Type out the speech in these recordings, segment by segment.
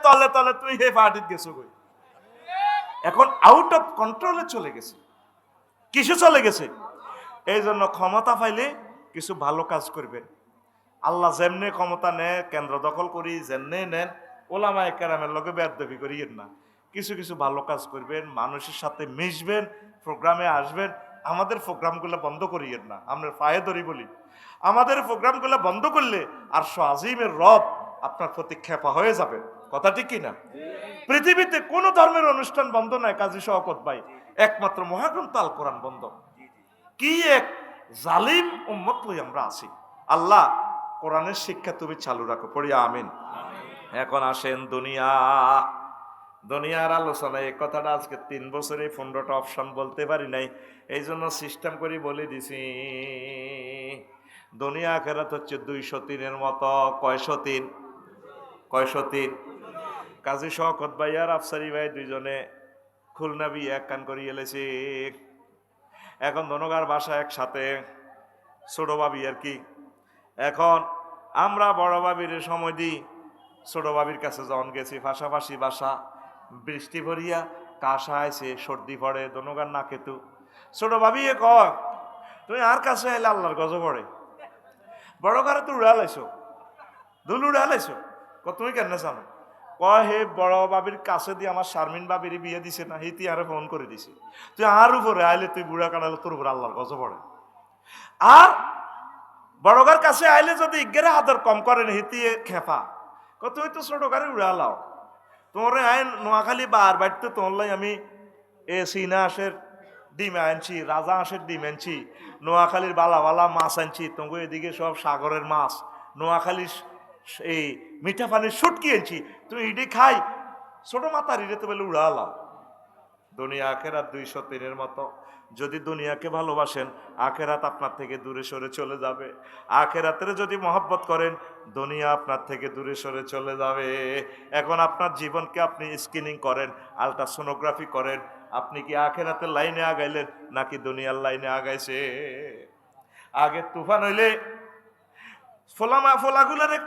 তলে তলে তুই হে পার্টিতে গেছো কই। এখন আউট অফ কন্ট্রোলে চলে গেছে। কিছু চলে গেছে। এই জন্য ক্ষমতা পাইলে কিছু ভালো কাজ করবেন। আল্লাহ যেমনে ক্ষমতা নেয়, কেন্দ্র দখল করি যেমনে নেন, ওলামায়ে কেরামের লগে বেয়াদবি করিয়েন না। কিছু কিছু ভালো কাজ করবেন, মানুষের সাথে মিশবেন, প্রোগ্রামে আসবেন। আমাদের প্রোগ্রামগুলো বন্ধ করিয়েন না। আমরা পায়ে ধরি বলি, আমাদের প্রোগ্রামগুলো বন্ধ করলে আর আজিমের রব আপনার প্রতি ক্ষেপা হয়ে যাবে। কথা ঠিক কিনা? পৃথিবীতে কোন ধর্মের অনুষ্ঠান বন্ধ নয় কাজী শওকত ভাই, একমাত্র মহাগ্রন্থ আল কোরআন বন্ধ। কি এক জালিম উম্মত লই আমরা আছি। আল্লাহ কোরআনের শিক্ষা তুমি চালু রাখো, পড়ি আমিন। এখন আসেন দুনিয়ার আলোচনায়। এই কথাটা আজকে 3 বছরে 15টা অপশন বলতে পারি নাই, এই জন্য সিস্টেম করে বলে দিছি। দুনিয়া আখিরাত হচ্ছে 203-এর মতো। কয়শো তিন? কাজী শওকত ভাই আর আফসারি ভাই দুইজনে খুলনা বিয়ে এক কান করিয়ে এলেছি। এখন দনগার বাসা একসাথে, ছোট ভাবি আর কি। এখন আমরা বড় ভাবির সময় দিই, ছোট ভাবির কাছে যখন গেছি পাশাপাশি বাসা, বৃষ্টি ভরিয়া কাশা আইছে, সর্দি পড়ে দনগার নাকে। তু ছোট ভাবি কয় তুমি আর কাছে এলে আল্লাহর গজব পড়ে। বড় ঘরে তো উড়ালাইছো, ধুল উড়ালাইছো। তুমি কেন জানো? কয় হে বড় বাবির কাছে দিয়ে আমার শারমিন বাবির বিয়ে দিছে না, হিতি আরে ফোন করে দিছে। তুই আর উপরে আইলে তুই বুড়া কাটালে তোর উপরে আল্লাহর গজব পড়ে। আর বড়গার কাছে আইলে যদি ইজ্ঞের আদর কম করেন হিতিয়ে খেপা। তুমি তো ছোট গাড়ি উড়ালাও, তোমার আইন নোয়াখালী বার বাড়িতে তোমার আমি সিনা হাঁসের ডিম আনছি, রাজা হাঁসের ডিম আনছি, নোয়াখালীর বালা বালা মাছ আনছি, তোমাকে এদিকে সব সাগরের মাছ, নোয়াখালীর এই মিঠা পানির শুটকি আনছি, তুমি ইডি খাই ছোট মাথার ইডে তো বলে উড়ালাও। দুনিয়া আখেরাত 203-এর মতো। যদি দুনিয়াকে ভালোবাসেন, আখেরাত আপনার থেকে দূরে সরে চলে যাবে। আখেরাতের যদি মহব্বত করেন, দুনিয়া আপনার থেকে দূরে সরে চলে যাবে। এখন আপনার জীবনকে আপনি স্ক্রিনিং করেন, আলট্রাসোনোগ্রাফি করেন। আপনি কি আখেরাতের লাইনে আগাইলেন নাকি দুনিয়ার লাইনে আগাইছে? আগে তুফান হইলে ফোলাগুলারে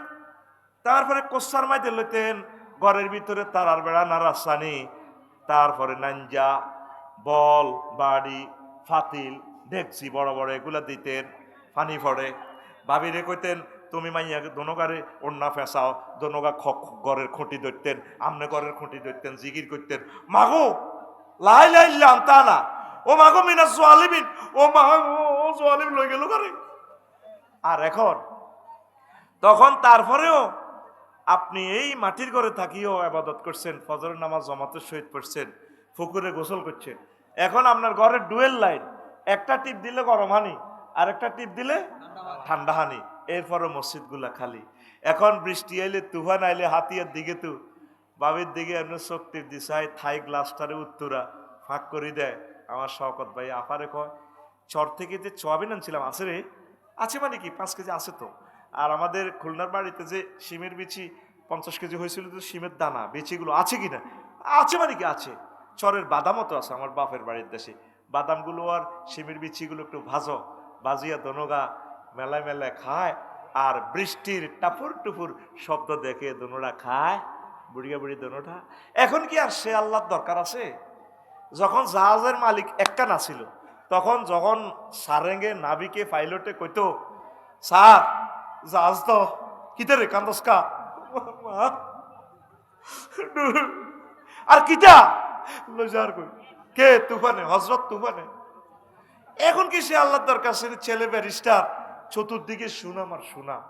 তারপরে কোসার মাইতে লইতেন, ঘরের ভিতরে তারার বেড়া না রাসানি, তারপরে নাঞ্জা বল বাড়ি ফাতিল ডেকচি বড় বড় এগুলা দিতেন, পানি পড়ে। ভাবিরে কইতেন তুমি মাইয়াকে দোনোগারে ওন্না ফেঁসাও, দোনোগা ঘরের খুঁটি ধরতেন, আমনে ঘরের খুঁটি ধরতেন, জিগির করতেন মাগো লাই লাইলাম তা না, ও মাগো মিনা সোয়ালিবিন, ও মাগো সোয়ালিম লই গেল ঘরে। আর এখন তখন তারপরেও আপনি এই মাটির ঘরে থাকিও আবাদত করছেন, ফজরের নামাজ জামাতের সহিত পড়ছেন, পুকুরে গোসল করছেন। এখন আপনার ঘরের ডুয়েল লাইন, একটা টিপ দিলে গরম হানি, আর একটা টিপ দিলে ঠান্ডা হানি, এরপরও মসজিদগুলা খালি। এখন বৃষ্টি আইলে তুফান আইলে হাতিয়ার দিকে তু বাবির দিকে এমনি চোখ টিপ দিছাই থাই গ্লাসটারে উত্তরা ফাঁক করে দেয়। আমার শওকত ভাই আপারে কয় চর থেকে যে সোয়াবিন আনছিলাম আছে রে, আছে মানে কি 5 কেজি আছে তো। আর আমাদের খুলনার বাড়িতে যে শিমের বিচি 50 কেজি হয়েছিল, তো শিমের দানা বিচিগুলো আছে কিনা, আছে মানে কি আছে। চরের বাদামও তো আছে আমার বাপের বাড়ির দেশে, বাদামগুলো আর শিমের বিচিগুলো একটু ভাজো, বাজিয়া দনোগা মেলায় মেলায় খায়। আর বৃষ্টির টাপুর টুপুর শব্দ দেখে দনোরা খায়, বুড়িয়া বুড়ি দনোটা। এখন কি আর সে আল্লাহর দরকার আছে? যখন জাহাজের মালিক একখান আছিল, তখন যখন সারেঙ্গে নাবিকে পাইলটে কইতো স্যার জাহাজ তো কিতে রে কান্দস্কা আর কিটা লজার কই কে তুফানে হজরত তুফানে। এখন কি সে আল্লাহর দরকার? সে ছেলে ব্যারিস্টার, চতুর্দিকে সুনাম আর সুনাম।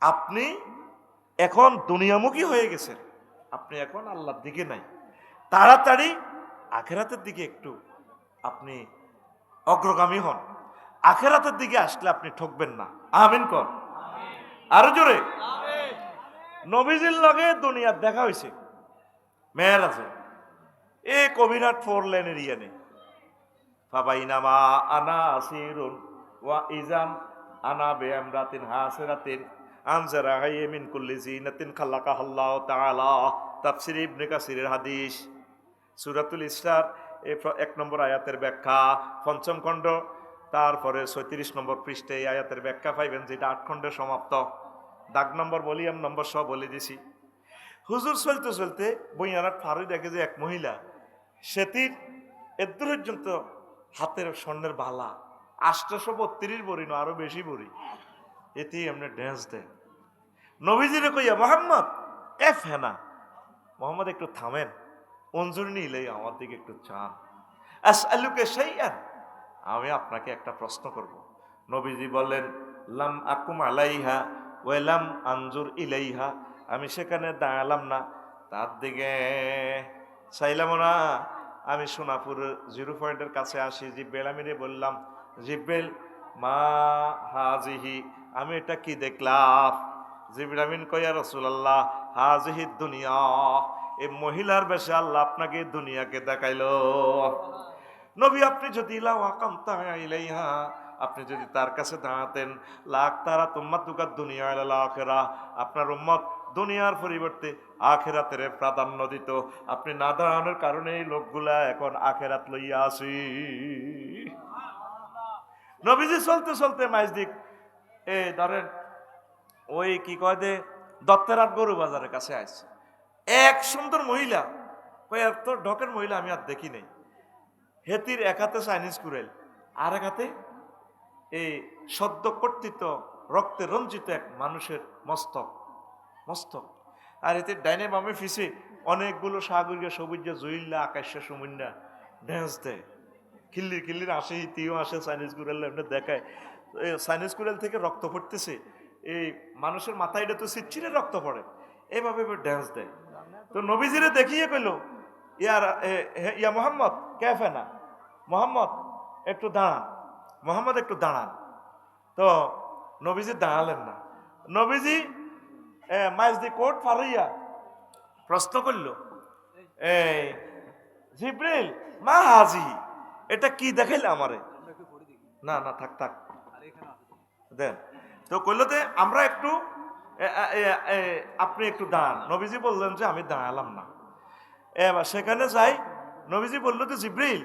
আপনি এখন দুনিয়ামুখী হয়ে গেছেন, আপনি এখন আল্লাহর দিকে নাই। তাড়াতাড়ি আখেরাতের দিকে একটু আপনি অগ্রগামী হন। আখেরাতের দিকে আসলে আপনি ঠকবেন না। আমিন কর আরো জোরে। নবীজির লগে দুনিয়ার দেখা হয়েছে মেরাজে, এ কবিরাট 4 লেনের ইয়ানে ফাবাইনামা আনা আসিরুন ওয়া ইজান আনা বিআমরাতিন হাসিরাতিন আনজারা মিন কুল্লি জিনাতিন খালাকাহাল্লাহু তাআলা। তাফসীর ইবনে কাসিরের হাদিস, সূরাতুল ইসরার 1 নম্বর আয়াতের ব্যাখ্যা 5ম খণ্ড, তারপরে 36 নম্বর পৃষ্ঠে এই আয়াতের ব্যাখ্যা পাইবেন, যেটা 8 খণ্ডে সমাপ্ত। দাগ নম্বর ভলিউম নম্বর সব বলে দিছি। হুজুর চলতে চলতে বইয়ারাট ফারুই দেখে যে এক মহিলা সেতির এদূর পর্যন্ত হাতের স্বর্ণের বালা 832 বড়ি না আরো বেশি বড়ি এতে এমনি ড্যান্স দেয়। নবীজিরে কইয়া মোহাম্মদ এ ফেনা, মোহাম্মদ একটু থামেন, অঞ্জুর নিলে আমার দিকে একটু চান। আসআলুকা শাইআন, আমি আপনাকে একটা প্রশ্ন করব। নবীজি বললেন লাম আকুম আলাইহা ওয়া লাম আনজুর ইলাইহা, আমি সেখানে দাঁড়ালাম না, তার দিকে চাইলাম না। আমি সোনাপুর 0 পয়েন্টের কাছে আসি, জিব্রাইল আমিরে বললাম জিব্রাইল মা হাজিহি, আমি এটা কি দেখলাম? জিবরিল আমিন কয়া রাসূলুল্লাহ হাজিহি দুনিয়া, এই মহিলার বেশে আল্লাহ আপনাকে দুনিয়াকে দেখাইলো। নবী আপনি যদি ইলাইহা, আপনি যদি তার কাছে দাঁড়াতেন, লাখ তারা তোমার দুকার দুনিয়া আখেরা, আপনার উম্মত দুনিয়ার পরিবর্তে আখেরাতের প্রাধান্য দিত। আপনি না দাঁড়ানোর কারণে এই লোকগুলা এখন আখেরাত লইয়া আসি। নবীজি চলতে চলতে মাইজদিক ধরেন ওই কি কয় দে দত্তেরাত গরু বাজারের কাছে আসছে। এক সুন্দর মহিলা, কয় এত ঢকের মহিলা আমি আর দেখি নাই। হেতির এক হাতে চাইনিজ কুড়াইল, আর এক হাতে এই সদ্য কর্তৃত রক্তে রঞ্জিত এক মানুষের মস্তক মস্তক আর এতে ডাইনে বামে ফিসে অনেকগুলো সাগরিয়া সবুজা জুইল্লা আকাশে সমুন্যা ড্যান্স দেয়। কিল্লির কিল্লির আসে, হিতিও আসে, চাইনিজ কুড়াইল এমনি দেখায়। চাইনিজ কুড়াইল থেকে রক্ত পড়তেছে, এই মানুষের মাথায় এটা তো চিচ্ছিরে রক্ত পড়ে, এইভাবে ড্যান্স দেয়। তো নবীজিরে দেখিয়ে কইল ইয়া মোহাম্মদ ক্যাফে না, মোহাম্মদ একটু দাঁড়ান, মোহাম্মদ একটু দাঁড়ান। তো নবীজি দাঁড়ালেন না। নবীজি মাইজদি কোট ফারাইয়া প্রশ্ন করল, এই জিব্রিল মা হাজি, এটা কি দেখাইলে আমারে? না না থাক থাক দেন। তো কইলো যে আমরা একটু আপনি একটু দাঁড়ান। নবীজি বললেন যে আমি দাঁড়ালাম না। এবার সেখানে যাই, নবীজি বললো যে জিব্রিল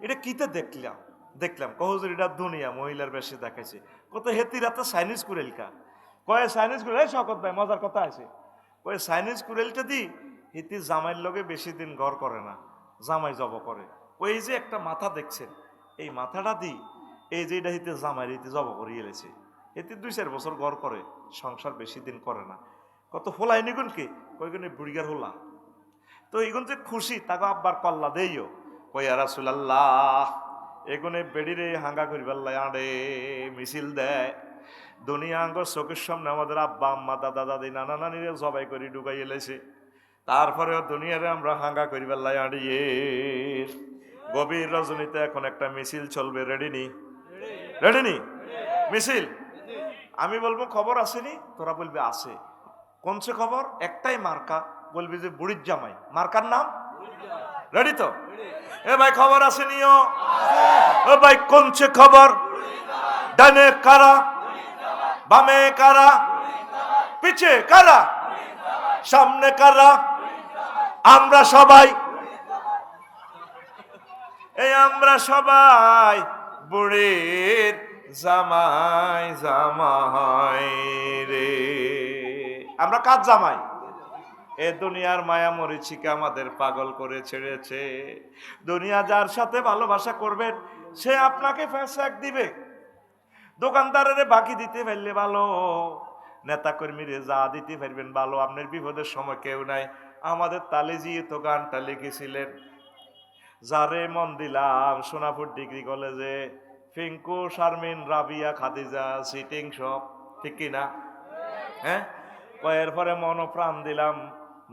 এটা কিতে দেখলাম? দেখলাম কহুজুর এটা দুনিয়া মহিলার বেশি দেখাইছে। কত হেতি রাতে চাইনিজ কুড়েলকা কয়ে চাইনিজ কুড়েল শকত ভাই মজার কথা আছে, কয়ে চাইনিজ কুড়েলটা দি হিতি জামাইয়ের লগে বেশি দিন ঘর করে না, জামাই জব করে। ওই যে একটা মাথা দেখছেন, এই মাথাটা দি এই যে এটা হিতে জামাইয়ের হিতে জব করিয়ে এলেছে, এতে 2-4 বছর ঘর করে, সংসার বেশি দিন করে না। কত হোলাই নিগুন কি কইগুনে বুড়িগার হোলা। তো এগুন যে খুশি তাকে আব্বার কল্লা দেইও, কইয়া রাসূলুল্লাহ এগুনে বেড়িরে হাঙ্গা করিবার আড়ে মিছিল দেয়। দুনিয়া আঙ্গ চোখের সামনে আমাদের আব্বা আম্মা দাদা দাদি নানা নানিরে জবাই করে ঢুকাই এলেছে, তারপরেও দুনিয়ারে আমরা হাঙ্গা করিবার আড়িয়ে। গভীর রজনীতে এখন একটা মিছিল চলবে, রেডি নি? রেডি নি? মিছিল আমি বলবো খবর আসেনি, তোরা বলবে আছে। কোনছে খবর? একটাই মার্কা, বলবি যে বুড়ির জামাই, মার্কার নাম রেডি তো? এ ভাই খবর আসেনিও? ও ভাই কোনছে খবর? ডানে কারা, বামে কারা, পিছে কারা, সামনে কারা? আমরা সবাই, এই আমরা সবাই বুড়ির জামাই জামাই রে। আমরা কার জামাই? এ দুনিয়ার মায়া মরিচিকা আমাদের পাগল করে ছেড়েছে। দুনিয়া যার সাথে ভালোবাসা করবেন সে আপনাকে ফ্যাসাক দিবে, দোকানদারের বাকি দিতে পারলে ভালো, নেতা কর্মীরে যা দিতে পারবেন ভালো, আপনার বিপদের সময় কেউ নাই। আমাদের তালেজি তো গানটা লিখেছিলেন, যারে মন দিলাম সোনাপুর ডিগ্রি কলেজে, পিঙ্কু শারমিন রাবিয়া খাদিজা সিটিং সব, ঠিক কিনা? হ্যাঁ, কয়ের পরে মন প্রাণ দিলাম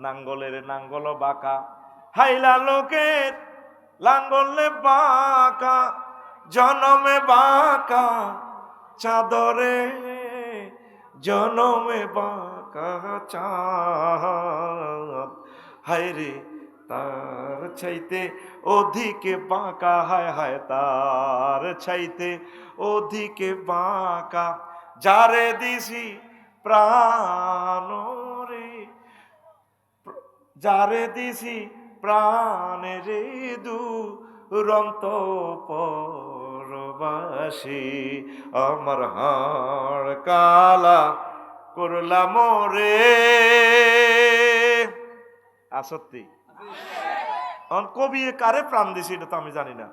নাঙ্গলের নাঙ্গল বাঁকা, হাইলা লোকের লাঙ্গলে বাঁকা, জনমে বাঁকা চাদরে, জনমে বাঁকা চাঁদ, হায়রে তার চাইতে অধিকে বাঁকা, হায় হায় তার চাইতে অধিকে বাঁকা, যারে দিছি প্রাণ রে, যারে দিছি প্রাণে রে, দুরন্ত পরবাসী, আমার হাড় কালা করলাম রে। আসত্তি কবি কারে প্রাণ দিছে এটা তো আমি জানি না,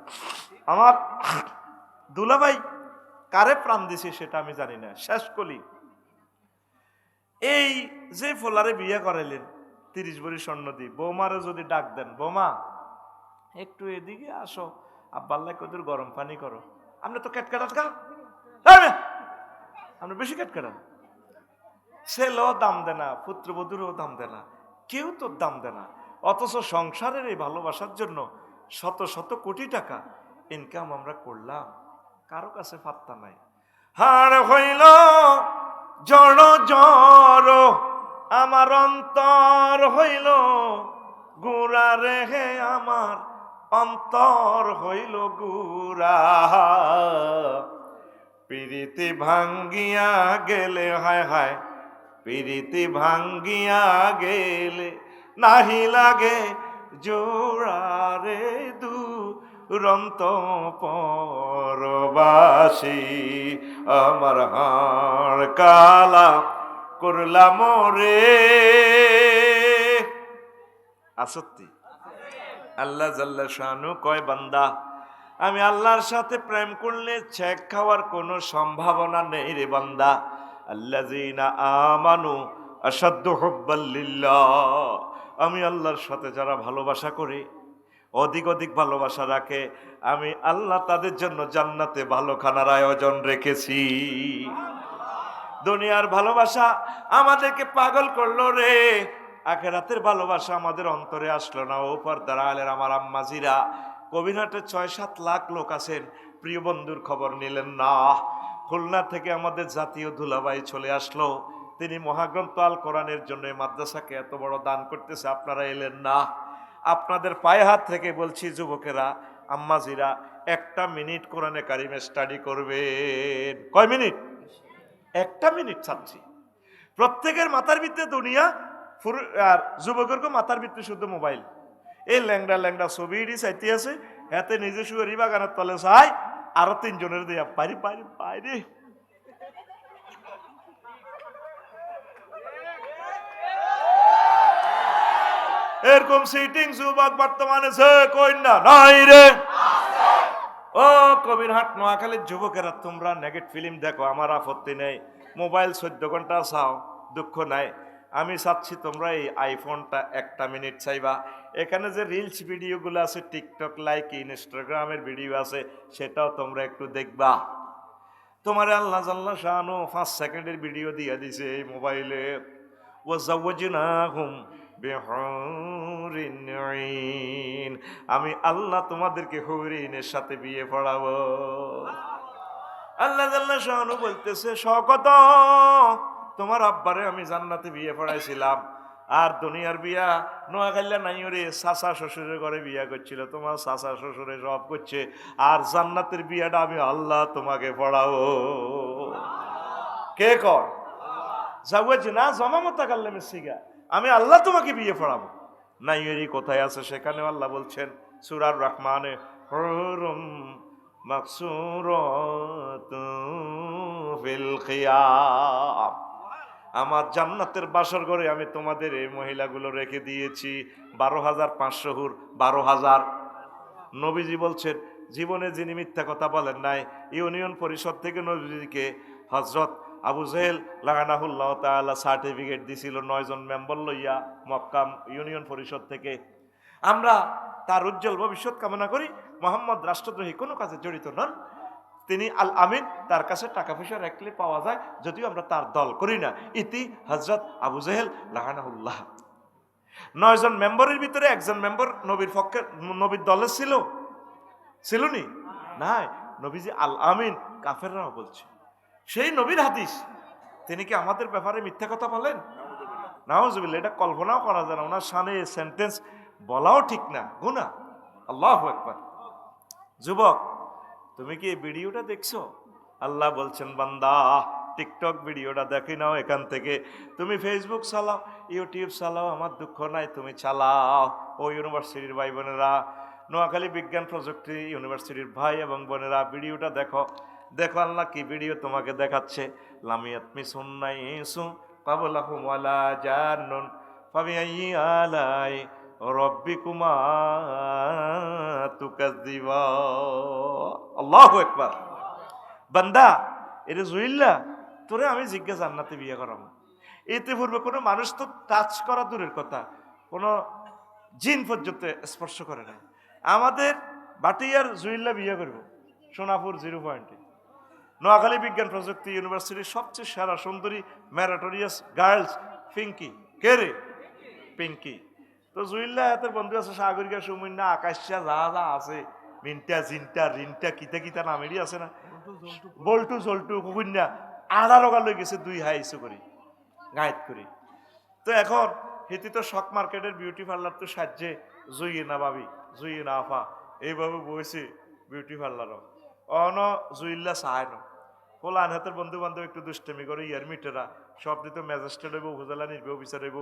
আমার দুলাভাই কারে প্রাণ দিছে সেটা আমি জানি না। শেষ কলি এই যে ফোলারে বিয়ে করাইলেন 30 ভরি স্বর্ণ দিয়ে, বৌমারে যদি ডাক দেন, বৌমা একটু এদিকে আসো, আব্বাল্লাহ কদুর গরম পানি করো, আপনি তো কেটকাটাত খা, আপনি বেশি কেটকাটান। ছেলেও দাম দেয় না, পুত্রবধূরও দাম দেয় না, কেউ তো দাম দেয় না। অথচ সংসারের এই ভালোবাসার জন্য শত শত কোটি টাকা ইনকাম আমরা করলাম, কারো কাছে পাত্তা নাই। হার হইল জড় জড় আমার অন্তর হইল গুড়া রেহে, আমার অন্তর হইল গুড়া। প্রীতি ভাঙ্গিয়া গেলে, হায় হায় প্রীতি ভাঙ্গিয়া গেলে নাহি লাগে জোড়া রে দুরন্ত পরবাসী। আমার হাড় কালা করলাম রে। আসত্তি আল্লাহ জাল্লা শানু কয়, বান্দা আমি আল্লাহর সাথে প্রেম করলে ছেক খাওয়ার কোনো সম্ভাবনা নেই রে বান্দা। আল্লাযীনা আমানু আশাদ্দু হুব্বাল লিল্লাহ, আমি আল্লাহর সাথে যারা ভালোবাসা করে, অধিক অধিক ভালোবাসা রাখে, আমি আল্লাহ তাদের জন্য জান্নাতে ভালো খানার আয়োজন রেখেছি। দুনিয়ার ভালোবাসা আমাদেরকে পাগল করলো রে, আখিরাতের ভালোবাসা আমাদের অন্তরে আসলো না। ও পর্দার আলের আমার আম্মাজিরা, কবিরহাটে 6-7 লাখ লোক আছেন, প্রিয় বন্ধুর খবর নিলেন না। খুলনা থেকে আমাদের জাতীয় দুলাভাই চলে আসলো, তিনি মহাগ্রন্থ আল কোরআনের জন্য মাদ্রাসাকে এত বড় দান করতেছে, আপনারা এলেন না। আপনাদের পায়ে হাত থেকে বলছি যুবকেরা, আম্মাজিরা, 1 মিনিট কোরআনে কারিমে স্টাডি করবেন। কয় মিনিট? 1 মিনিট চাচ্ছি। প্রত্যেকের মাথার ভিতরে দুনিয়া, আর যুবকের মাথার ভিতরে শুধু মোবাইল। এই ল্যাংড়া ল্যাংড়া ছবি চাইতে আছে, হাতে নিজে শুয়ে বাগানের তলে চাই, আরো 3 জনের দিয়া পারি পারি পারি। এরকম সিটিং যুবক বর্তমানে কই না নাই রে। ও কবিরহাট নোয়াখালীর যুবকেরা, তোমরা নেগেটিভ ফিল্ম দেখো, আমার আপত্তি নেই। মোবাইল 14 ঘন্টা চাও, দুঃখ নাই। আমি চাচ্ছি তোমরা এই আইফোনটা 1 মিনিট চাইবা। এখানে যে রিলস ভিডিওগুলো আছে, টিকটক লাইক ইনস্টাগ্রামের ভিডিও আছে, সেটাও তোমরা একটু দেখবা। তোমার আল্লাহ জাল্লা শানু 5 সেকেন্ডের ভিডিও দিয়ে দিছে এই মোবাইলে। ওয়াজাওয়াজনাহুম বিহুরিন আইন, আমি আল্লাহ তোমাদেরকে হুরিনের সাথে বিয়ে পড়াবো। আল্লাহ জাল্লা শানু বলতেছে, শকত তোমার আব্বারে আমি জান্নাতে বিয়ে পড়াইছিলাম, আর দুনিয়ার বিয়া নোয়াখাইলা নাই রে, চাচা শ্বশুরের ঘরে বিয়া করছিল, তোমার চাচা শ্বশুরে সব করছে, আর জান্নাতের বিয়াটা আমি আল্লাহ তোমাকে পড়াবো। কে কর যাওয়াজ না জমামতা কাল্লাম সিগা, আমি আল্লাহ তোমাকে বিয়ে পড়াবো। নাইয়েরি কোথায় আছে? সেখানে আল্লাহ বলছেন সূরা রহমানে, হুরুম মাকসুরাতুন ফিল খিয়াম, আমার জান্নাতের বাসর ঘরে আমি তোমাদের এই মহিলাগুলো রেখে দিয়েছি। 12,500 হুর, 12,000। নবীজি বলছেন, জীবনে যিনি মিথ্যা কথা বলেন নাই, ইউনিয়ন পরিষদ থেকে নবীজিকে হযরত আবু জেহেল লাগানাহুল্লাহ তাআলা সার্টিফিকেট দিছিল 9 জন মেম্বার লইয়া মক্কা ইউনিয়ন পরিষদ থেকে। আমরা তার উজ্জ্বল ভবিষ্যৎ কামনা করি। মোহাম্মদ রাষ্ট্রদ্রোহী কোনো কাজে জড়িত নন, তিনি আল আমিন, তার কাছে টাকা পয়সা রাখলে পাওয়া যায়, যদিও আমরা তার দল করি না। ইতি হযরত আবু জেহেল লাগানাহুল্লাহ। 9 জন মেম্বারের ভিতরে একজন মেম্বার নবীর পক্ষে, নবীর দলে ছিল নি নাই। নবীজি আল আমিন, কাফেররাও বলছে সেই নবীর হাদিস, তিনি কি আমাদের ব্যাপারে মিথ্যা কথা বলেন? নাউজুবিল্লাহ, এটা কল্পনাও করা যায় না। ওনার শানে সেন্টেন্স বলাও ঠিক না, গুনাহ। আল্লাহু আকবার। যুবক, তুমি কি এই ভিডিওটা দেখছো? আল্লাহ বলছেন, বান্দা টিকটক ভিডিওটা দেখি নাও এখান থেকে। তুমি ফেসবুক চালাও, ইউটিউব চালাও, আমার দুঃখ নাই, তুমি চালাও। ও ইউনিভার্সিটির ভাই বোনেরা, নোয়াখালী বিজ্ঞান প্রযুক্তি ইউনিভার্সিটির ভাই এবং বোনেরা, ভিডিওটা দেখো। দেখো আল্লাহ কি ভিডিও তোমাকে দেখাচ্ছে। লামিয়াত মিসুন্নাইসু ক্বাবলাহুম ওয়ালা জান্নুন ফাবিআইয়ি আলাই রব্বিকুমা তুকাজ্জিবা। আল্লাহু আকবার। বান্দা এটা জুইল্লা, তোরে আমি জিজ্ঞাসা জান্নাতে বিয়ে করাবো। এতে পূর্বে কোনো মানুষ তো টাচ করা দূরের কথা, কোনো জিন পর্যন্ত স্পর্শ করে না। আমাদের বাটিয়ার জুইল্লা বিয়ে করব সোনাপুর 0 পয়েন্টে। নোয়াখালী বিজ্ঞান প্রযুক্তি ইউনিভার্সিটির সবচেয়ে সেরা সুন্দরী ম্যারাটোরিয়াস গার্লস পিঙ্কি। কে রে? পিঙ্কি। তো জুইল্লা হাতের বন্ধু আছে সাগরিকা, সুমিন্না, আকাশা, যা যা আছে, মিন্টা, জিনটা, রিনটা, কিতা কিতা নামেরই আছে না, বল্টু জল্টু কুকুন্যা, আড়া লগা লই গেছে 2 হাই ইস্যু করি গাইড করি। তো এখন হেতি তো শক মার্কেটের বিউটি পার্লার তো সাহায্যে জুইয়ে না ভাবি, জুইয়ে না আফা এইভাবে বসে বিউটি পার্লারও অন জুইল্লা চায় না। পোলান হাতের বন্ধু বান্ধব একটু দুষ্টেমি করে, ইয়ার মিটেরা সব দিত ম্যাজিস্ট্রেট হইব, উপজেলা নির্বাহী অফিসার হইব,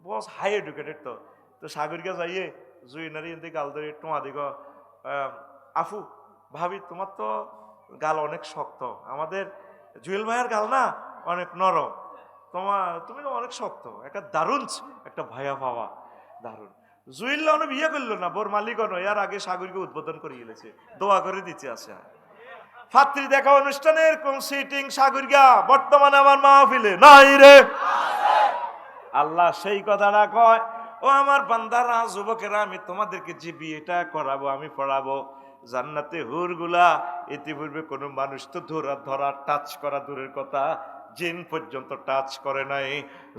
বস হাই এডুকেটেড। তো তো সাগরিকা যাইয়ে জুইনারি এনতে গাল ধরে তোমা দিগ, আফু ভাবি তোমার তো গাল অনেক শক্ত, আমাদের জুয়েল ভাইয়ের গাল না অনেক নরম, তুমি তো অনেক শক্ত, একটা দারুণ একটা ভাইয়া পাওয়া, দারুণ। জুইল্লা অনেক বিয়ে করলো না, বোর মালিক এর আগে সাগরকে উদ্বোধন করে গেছে, দোয়া করে দিচ্ছে আছে। ফাত্রী দেখা অনুষ্ঠানের কোন সিটিং সাগরিকা বর্তমানে আমার মাহফিলে নাই রে। আল্লাহ সেই কথাটা কয়, ও আমার বান্দারা, যুবকেরা, আমি তোমাদেরকে যে বিয়েটা করাবো, আমি পড়াবো জান্নাতে হুরগুলা ইতিপূর্বে কোনো মানুষ তো ধরা টাচ করা দূরের কথা, জিন পর্যন্ত টাচ করে নাই।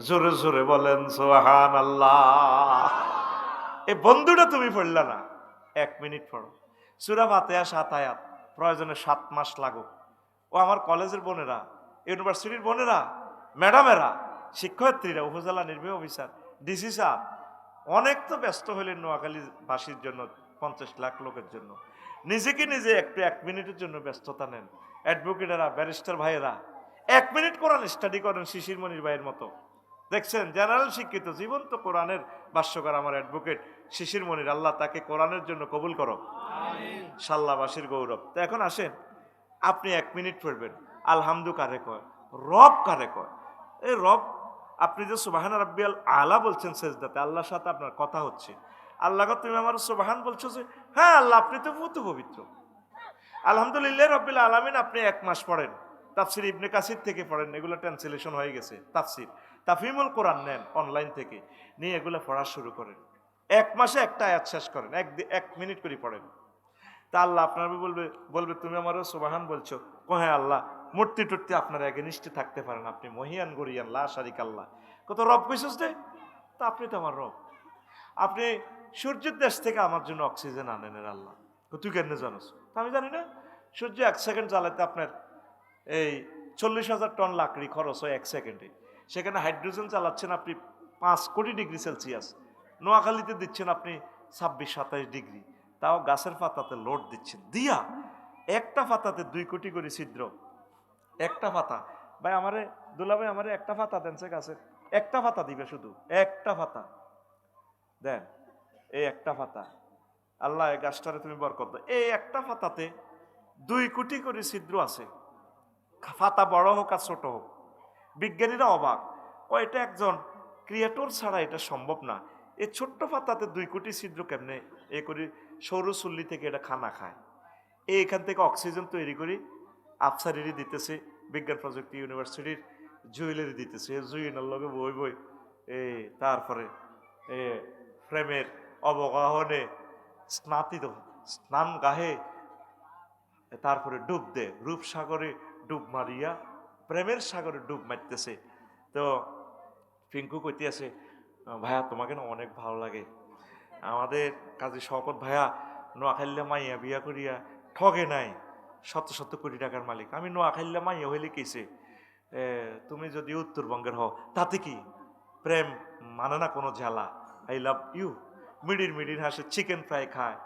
জোরে জোরে বলেন সুবহানাল্লাহ। এই বন্ধুটা তুমি পড়লা না, 1 মিনিট পড়ো সূরা ফাতিহা 7 আয়াত, প্রয়োজনে 7 মাস লাগুক। ও আমার কলেজের বোনেরা, ইউনিভার্সিটির বোনেরা, ম্যাডামেরা, শিক্ষয়িত্রীরা, উপজেলা নির্বাহী অফিসার, ডিসি সাহেব, অনেক তো ব্যস্ত হইলেন নোয়াখালীবাসীর জন্য, 50 লাখ লোকের জন্য। নিজেকে নিজে একটু 1 মিনিটের জন্য ব্যস্ততা নেন। অ্যাডভোকেটেরা, ব্যারিস্টার ভাইয়েরা 1 মিনিট কোরআন স্টাডি করেন শিশির মনির ভাইয়ের মতো। দেখছেন জেনারেল শিক্ষিত, জীবন্ত কোরআনের ভাষ্যকার আমার অ্যাডভোকেট শিশির মনির, আল্লাহ তাকে কোরআনের জন্য কবুল করো, সাল্লাবাসীর গৌরব। তো এখন আসেন, আপনি 1 মিনিট পড়বেন আলহামদু কারে কয়, রব কারে কয়। এই রব, আপনি যে সুবহান রাব্বিয়াল আলা বলছেন সেজদাতে, আল্লাহর সাথে আপনার কথা হচ্ছে। আল্লাহ তুমি আমার সুবহান বলছো যে, হ্যাঁ আল্লাহ আপনি তো পুত পবিত্র। আলহামদুলিল্লাহ রাব্বিল আলামিন আপনি 1 মাস পড়েন, তাফসির ইবনে কাসির থেকে পড়েন, এগুলো ট্রান্সলেশন হয়ে গেছে, তাফসির তাফহিমুল কোরআন নেন অনলাইন থেকে, নিয়ে এগুলো পড়া শুরু করেন। 1 মাসে একটা আয়াত শেষ করেন, 1 মিনিট করে পড়েন। তা আল্লাহ আপনার বলবে তুমি আমারও সুবহান বলছো, হ্যাঁ আল্লাহ, মূর্তি টুর্তি আপনার এগেনিস্টে থাকতে পারেন, আপনি মহিয়ান গরিয়ান লা শারিক আল্লাহ, কত রব কইছস রে, তা আপনি তো আমার রব। আপনি সূর্যের দেশ থেকে আমার জন্য অক্সিজেন আনেন আল্লাহ, তুই কেন জানোস? তা আমি জানি না। সূর্য 1 সেকেন্ড চালাতে আপনার এই 40,000 টন লাকড়ি খরচ হয় 1 সেকেন্ডে, সেখানে হাইড্রোজেন চালাচ্ছেন আপনি 5 কোটি ডিগ্রি সেলসিয়াস, নোয়াখালীতে দিচ্ছেন আপনি 26-27 ডিগ্রি, তাও গাছের পাতাতে লোড দিচ্ছেন, দিয়া একটা পাতাতে 2 কোটি করে ছিদ্র, একটা পাতা। ভাই আমারে দুলাভাই আমারে একটা পাতা দেন সে গাছের, একটা পাতা দিবে, শুধু একটা পাতা দেন, এই একটা পাতা, আল্লাহ এই গাছটারে তুমি বরকত দাও। এই একটা পাতাতে 2 কোটি করে ছিদ্র আছে, পাতা বড় হোক আর ছোট হোক। বিজ্ঞানীরা অবাক, এটা একজন ক্রিয়েটর ছাড়া এটা সম্ভব না। এই ছোট্ট পাতাতে 2 কোটি ছিদ্র কেমনে এ করি, সৌরচুল্লি থেকে এটা খানা খায়, এখান থেকে অক্সিজেন তৈরি করি আফসারেরই দিতেছে, বিজ্ঞান প্রযুক্তি ইউনিভার্সিটির জুয়েলারি দিতেছে, জুয়েলার লগে বই বই তারপরে প্রেমের অবগাহনে স্নান গাহে, তারপরে ডুব দে, রূপসাগরে ডুব মারিয়া প্রেমের সাগরে ডুব মারতেছে। তো পিঙ্কু কইতে আছে, ভাইয়া তোমাকে না অনেক ভালো লাগে, আমাদের কাজী শওকত ভাইয়া নোয়াখাইল্লা মাইয়া বিয়া করিয়া ঠগে নাই, 100 কোটি টাকার মালিক। আমি নোয়াখাইল্লা মাইয়া হইলে কেছে, তুমি যদি উত্তরবঙ্গের হও তাতে কি, প্রেম মানে না কোনো ঝালা, আই লাভ ইউ। মিডির হাসে চিকেন ফ্রাই খায়,